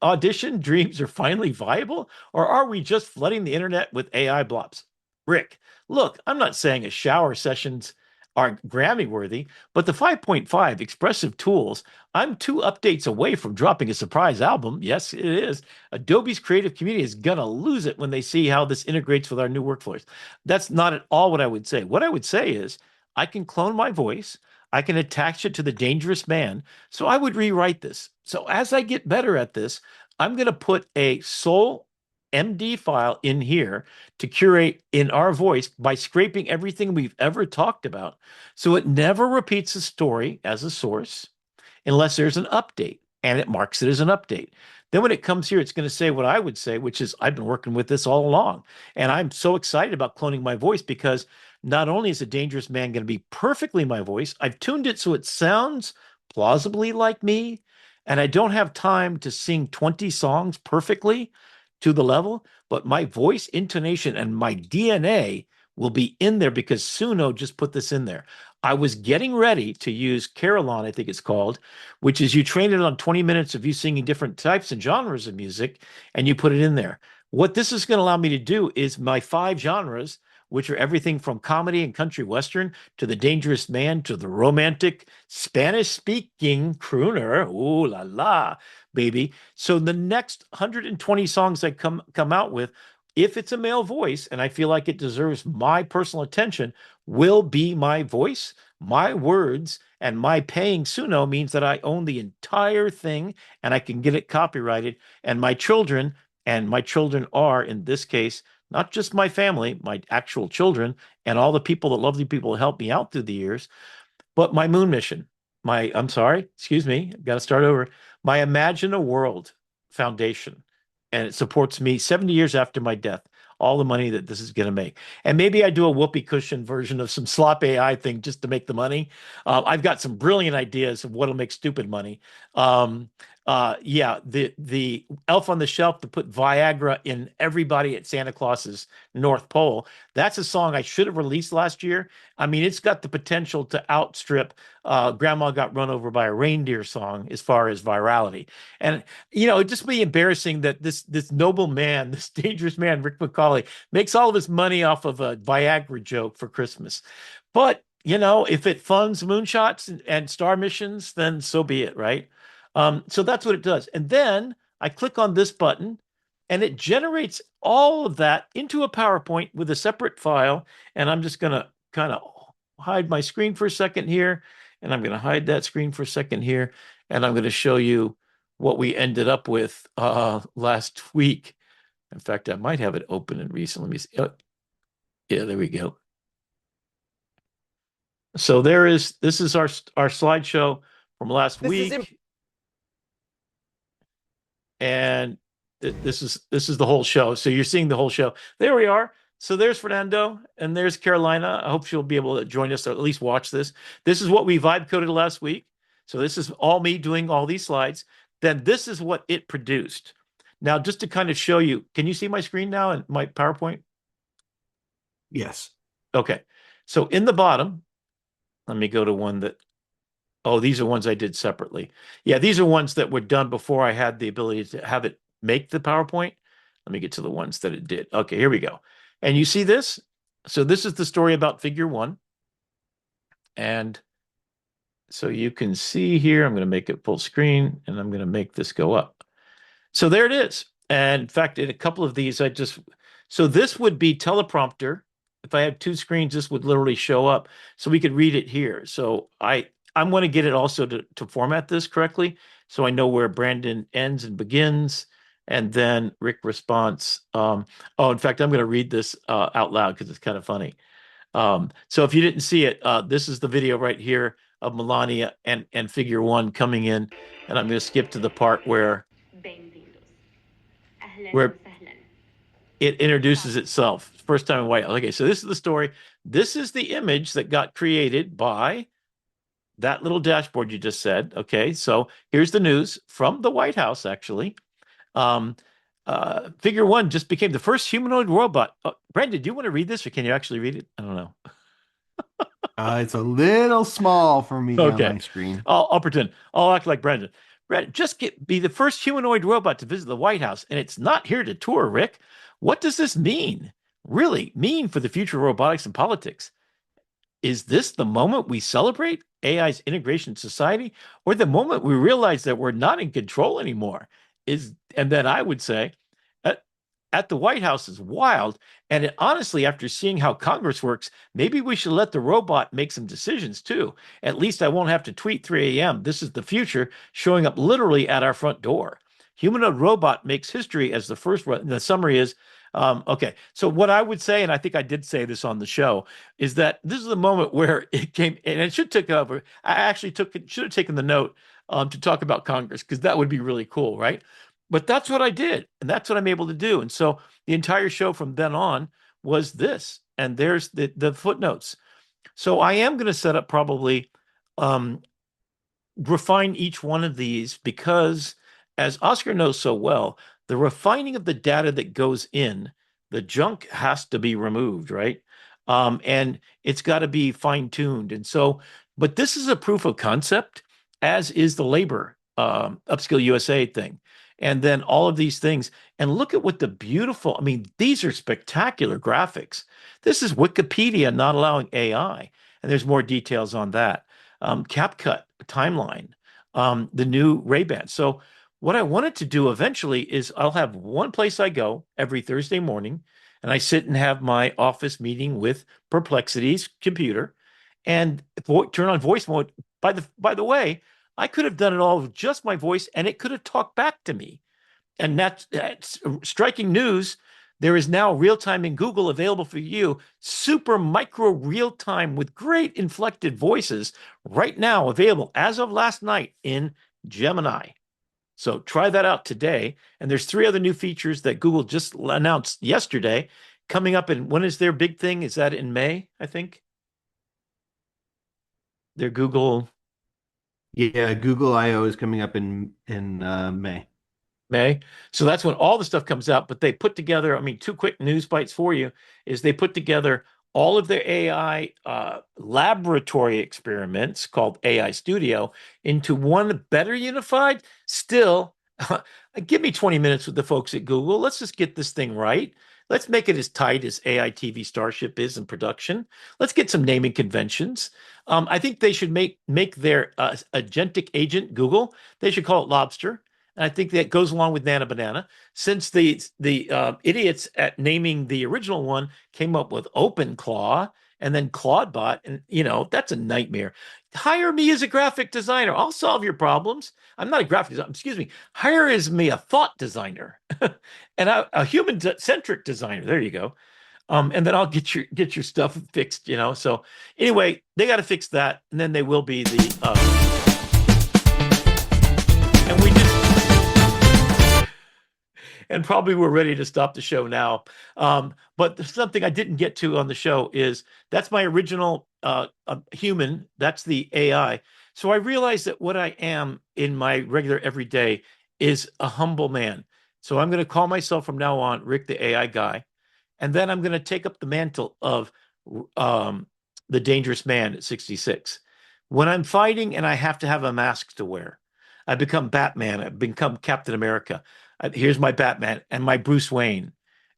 audition dreams are finally viable? Or are we just flooding the internet with AI blobs? Rick, look, I'm not saying a shower sessions are Grammy worthy, but the 5.5 expressive tools, I'm 2 updates away from dropping a surprise album. Yes, it is. Adobe's creative community is going to lose it when they see how this integrates with our new workflows. That's not at all what I would say. What I would say is I can clone my voice. I can attach it to the dangerous man. So I would rewrite this. So as I get better at this, I'm going to put a soul MD file in here to curate in our voice by scraping everything we've ever talked about. So it never repeats the story as a source unless there's an update, and it marks it as an update. Then when it comes here, it's going to say what I would say, which is I've been working with this all along. And I'm so excited about cloning my voice because not only is a dangerous man going to be perfectly my voice, I've tuned it so it sounds plausibly like me. And I don't have time to sing 20 songs perfectly to the level, but my voice, intonation, and my DNA will be in there because Suno just put this in there. I was getting ready to use Carillon, I think it's called, which is you train it on 20 minutes of you singing different types and genres of music, and you put it in there. What this is going to allow me to do is my 5 genres which are everything from comedy and country western to The Dangerous Man to the romantic Spanish-speaking crooner. Ooh la la, baby. So the next 120 songs I come out with, if it's a male voice and I feel like it deserves my personal attention, will be my voice, my words, and my paying Suno means that I own the entire thing and I can get it copyrighted. And my children are, in this case, not just my family, my actual children, and all the people, the lovely people who helped me out through the years, but my moon mission, I'm sorry, excuse me, got to start over. My Imagine a World Foundation, and it supports me 70 years after my death. All the money that this is going to make. And maybe I do a whoopee cushion version of some slop AI thing just to make the money. I've got some brilliant ideas of what'll make stupid money. Yeah, the Elf on the Shelf to put Viagra in everybody at Santa Claus's North Pole. That's a song I should have released last year. I mean, it's got the potential to outstrip Grandma Got Run Over by a Reindeer song as far as virality. And, it'd just be embarrassing that this noble man, this dangerous man, Rick McCauley, makes all of his money off of a Viagra joke for Christmas. But, if it funds moonshots and star missions, then so be it, right? So that's what it does. And then I click on this button and it generates all of that into a PowerPoint with a separate file. And I'm just going to kind of hide my screen for a second here. And I'm going to hide that screen for a second here. And I'm going to show you what we ended up with last week. In fact, I might have it open and recent. Let me see. Oh, yeah, there we go. So this is our slideshow from last week. And this is the whole show. So you're seeing the whole show. There we are. So there's Fernando and there's Carolina. I hope she'll be able to join us or at least watch this. This is what we vibe coded last week. So this is all me doing all these slides. Then this is what it produced. Now, just to kind of show you, can you see my screen now and my PowerPoint? Yes. Okay. So in the bottom, let me go to one that, oh, these are ones I did separately. Yeah, these are ones that were done before I had the ability to have it make the PowerPoint. Let me get to the ones that it did. Okay, here we go. And you see this? So this is the story about figure one. And so you can see here, I'm going to make it full screen and I'm going to make this go up. So there it is. And in fact, in a couple of these, so this would be teleprompter. If I had two screens, this would literally show up so we could read it here. So I'm going to get it also to format this correctly. So I know where Brandon ends and begins. And then Rick response. In fact, I'm going to read this out loud because it's kind of funny. So if you didn't see it, this is the video right here of Melania and figure one coming in. And I'm going to skip to the part where it introduces itself. First time in White House. Okay, so this is the story. This is the image that got created by that little dashboard you just said. Okay, so here's the news from the White House, actually. Figure one just became the first humanoid robot. Brandon, do you want to read this or can you actually read it? I don't know. It's a little small for me on my screen. I'll pretend. I'll act like Brandon. Just be the first humanoid robot to visit the White House, and it's not here to tour, Rick. What does this really mean for the future of robotics and politics? Is this the moment we celebrate AI's integration in society, or the moment we realize that we're not in control anymore? And then I would say, at the White House is wild. And honestly, after seeing how Congress works, maybe we should let the robot make some decisions too. At least I won't have to tweet 3 a.m. This is the future showing up literally at our front door. Humanoid robot makes history as the first. The summary is, okay. So what I would say, and I think I did say this on the show, is that this is the moment where it came, and it should take over. I actually should have taken the note to talk about Congress because that would be really cool, right? But that's what I did, and that's what I'm able to do. And so the entire show from then on was this, and there's the footnotes. So I am going to set up probably refine each one of these because, as Oscar knows so well, the refining of the data that goes in, the junk has to be removed, right? And it's got to be fine-tuned. And so, but this is a proof of concept, as is the labor Upskill USA thing. and then all of these things. And look at what the beautiful, I mean, these are spectacular graphics. This is Wikipedia not allowing AI, and there's more details on that. CapCut timeline, the new Ray-Ban. So what I wanted to do eventually is I'll have one place I go every Thursday morning, and I sit and have my office meeting with Perplexity's computer and turn on voice mode. By the way, I could have done it all with just my voice, and it could have talked back to me. And that's striking news. There is now real time in Google available for you, super micro real time with great inflected voices right now available as of last night in Gemini. So try that out today. And there's 3 other new features that Google just announced yesterday coming up. And when is their big thing? Is that in May, I think? Their Google. Yeah, Google I/O is coming up in May. May. So that's when all the stuff comes out. But they put together, I mean, 2 quick news bites for you is they put together all of their AI laboratory experiments called AI Studio into one better unified. Still, give me 20 minutes with the folks at Google. Let's just get this thing right. Let's make it as tight as AITV Starship is in production. Let's get some naming conventions. I think they should make their agentic agent Google. They should call it Lobster. And I think that goes along with Nana Banana, since the idiots at naming the original one came up with OpenClaw and then Claudebot, and that's a nightmare. Hire me as a graphic designer. I'll solve your problems. I'm not a graphic designer. Excuse me. Hire as me a thought designer and a human-centric designer. There you go. And then I'll get your stuff fixed. So anyway, they got to fix that, and then they will be the. And we just. And probably we're ready to stop the show now. But there's something I didn't get to on the show is that's my original human. That's the AI. So I realized that what I am in my regular everyday is a humble man. So I'm going to call myself from now on Rick the AI guy. And then I'm going to take up the mantle of the dangerous man at 66. When I'm fighting and I have to have a mask to wear, I become Batman. I become Captain America. Here's my Batman and my Bruce Wayne,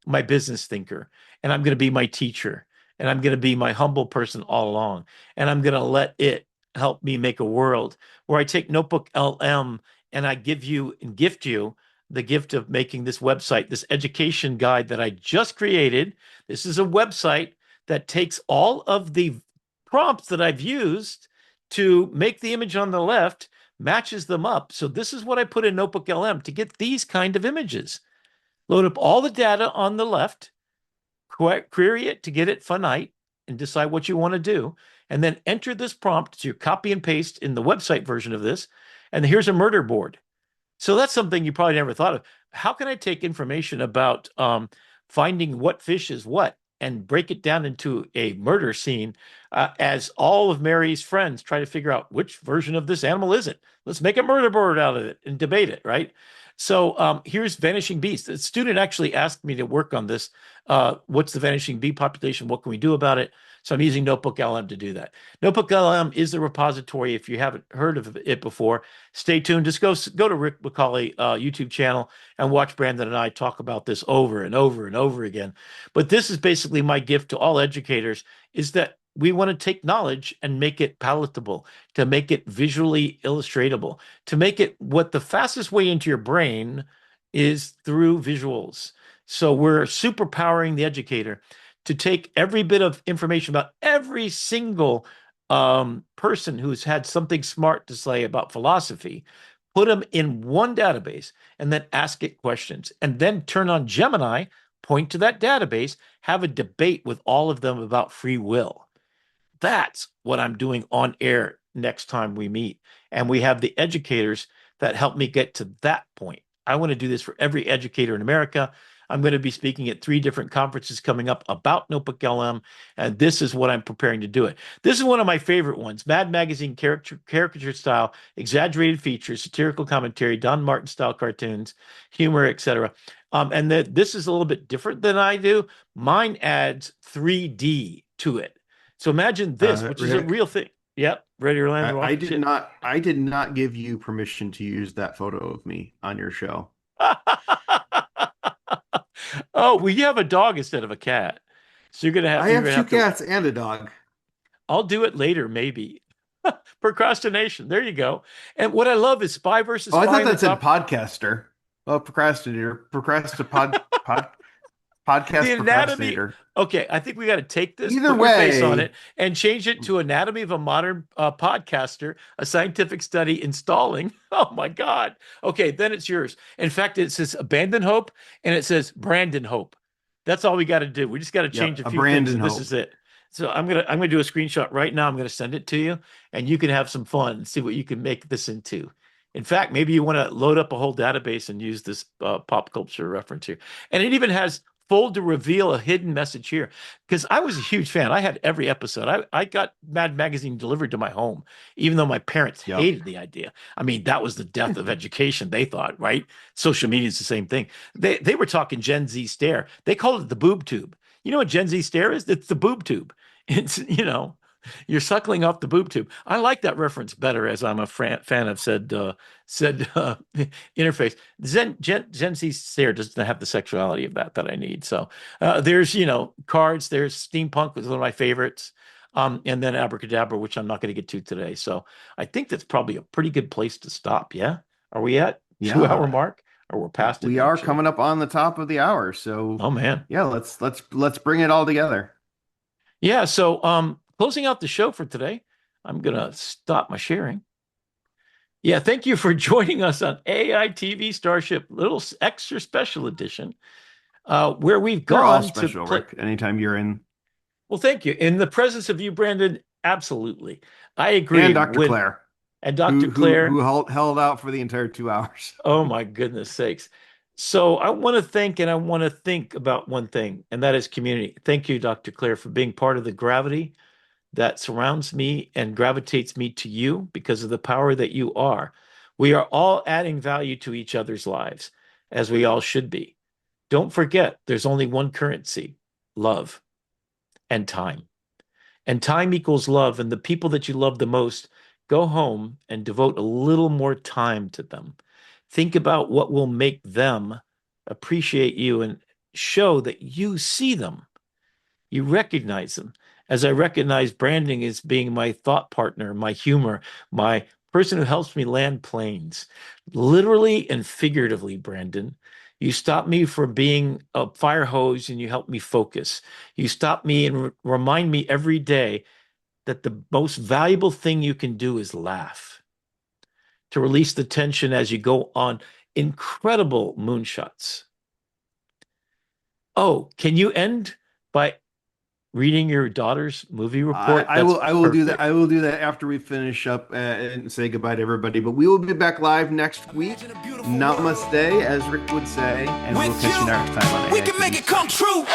my business thinker. And I'm going to be my teacher. And I'm going to be my humble person all along. And I'm going to let it help me make a world where I take Notebook LM and I give you and gift you the gift of making this website, this education guide that I just created. This is a website that takes all of the prompts that I've used to make the image on the left, matches them up. So this is what I put in Notebook LM to get these kind of images. Load up all the data on the left, query it to get it finite, and decide what you want to do. And then enter this prompt to copy and paste in the website version of this. And here's a murder board. So that's something you probably never thought of. How can I take information about finding what fish is what and break it down into a murder scene as all of Mary's friends try to figure out which version of this animal is it? Let's make a murder board out of it and debate it, right? So here's Vanishing Bees. The student actually asked me to work on this. What's the vanishing bee population? What can we do about it? So I'm using Notebook LM to do that. Notebook LM is the repository. If you haven't heard of it before, stay tuned. Just go to Rick McCauley YouTube channel and watch Brandon and I talk about this over and over and over again. But this is basically my gift to all educators, is that we want to take knowledge and make it palatable, to make it visually illustratable, to make it what the fastest way into your brain is through visuals. So we're superpowering the educator to take every bit of information about every single person who's had something smart to say about philosophy, put them in one database, and then ask it questions, and then turn on Gemini, point to that database, have a debate with all of them about free will. That's what I'm doing on air next time we meet. And we have the educators that help me get to that point. I want to do this for every educator in America. I'm going to be speaking at 3 different conferences coming up about Notebook LM, and this is what I'm preparing to do it. This is one of my favorite ones: Mad Magazine caricature style, exaggerated features, satirical commentary, Don Martin style cartoons, humor, etc. And this is a little bit different than I do. Mine adds 3D to it. So imagine this, which is a real thing. Yep, ready to land. I did not give you permission to use that photo of me on your show. Oh, well, you have a dog instead of a cat. So I you're have gonna two have to. cats and a dog. I'll do it later, maybe. Procrastination. There you go. And what I love is spy versus Oh, I spy thought in the that said top. podcaster. Oh, procrastinator. The Podcast anatomy. procrastinator. Okay, I think we got to take this, Either put your face on way, it, and change it to anatomy of a modern podcaster, a scientific study installing. Oh my God. Okay, then it's yours. In fact, it says abandon hope and it says Brandon hope. That's all we got to do. We just got to change yep, a a few things, Brandon and this Hope. is it. So I'm gonna do a screenshot right now. I'm gonna send it to you, and you can have some fun and see what you can make this into. In fact, maybe you want to load up a whole database and use this pop culture reference here. And it even has fold to reveal a hidden message here. Because I was a huge fan. I had every episode. I got Mad Magazine delivered to my home, even though my parents Yep. hated the idea. I mean, that was the death of education, they thought, right? Social media is the same thing. They were talking Gen Z stare. They called it the boob tube. You know what Gen Z stare is? It's the boob tube. It's, you're suckling off the boob tube. I like that reference better, as I'm a fan of said interface. Gen Z stare doesn't have the sexuality of that I need. So there's cards. There's steampunk, was one of my favorites, and then abracadabra, which I'm not going to get to today. So I think that's probably a pretty good place to stop. Yeah, are we at 2 hour Yeah. mark, or we're past it? We are Actually? coming up on the top of the hour, so Oh man, yeah, let's bring it all together. yeah. So closing out the show for today, I'm gonna stop my sharing. Yeah, thank you for joining us on AITV Starship, little extra special edition, where we've You're all gone to special, play. Rick. Anytime you're in, Well, thank you. In the presence of you, Brandon, absolutely. I agree. and Dr. Claire, And Dr. who Claire, held out for the entire 2 hours. oh my goodness sakes. So I want to thank and I want to think about one thing, and that is community. Thank you, Dr. Claire, for being part of the gravity that surrounds me and gravitates me to you because of the power that you are. We are all adding value to each other's lives, as we all should be. Don't forget, there's only one currency: love and time. And time equals love. And the people that you love the most, go home and devote a little more time to them. Think about what will make them appreciate you and show that you see them. You recognize them. As I recognize branding as being my thought partner, my humor, my person who helps me land planes, literally and figuratively, Brandon. You stop me from being a fire hose and you help me focus. You stop me and remind me every day that the most valuable thing you can do is laugh, to release the tension as you go on incredible moonshots. Oh, can you end by reading your daughter's movie report? I will. That's I will do that. perfect. I will do that after we finish up and say goodbye to everybody. But we will be back live next week. Namaste, as Rick would say, and we'll catch you next time on We can make it come true.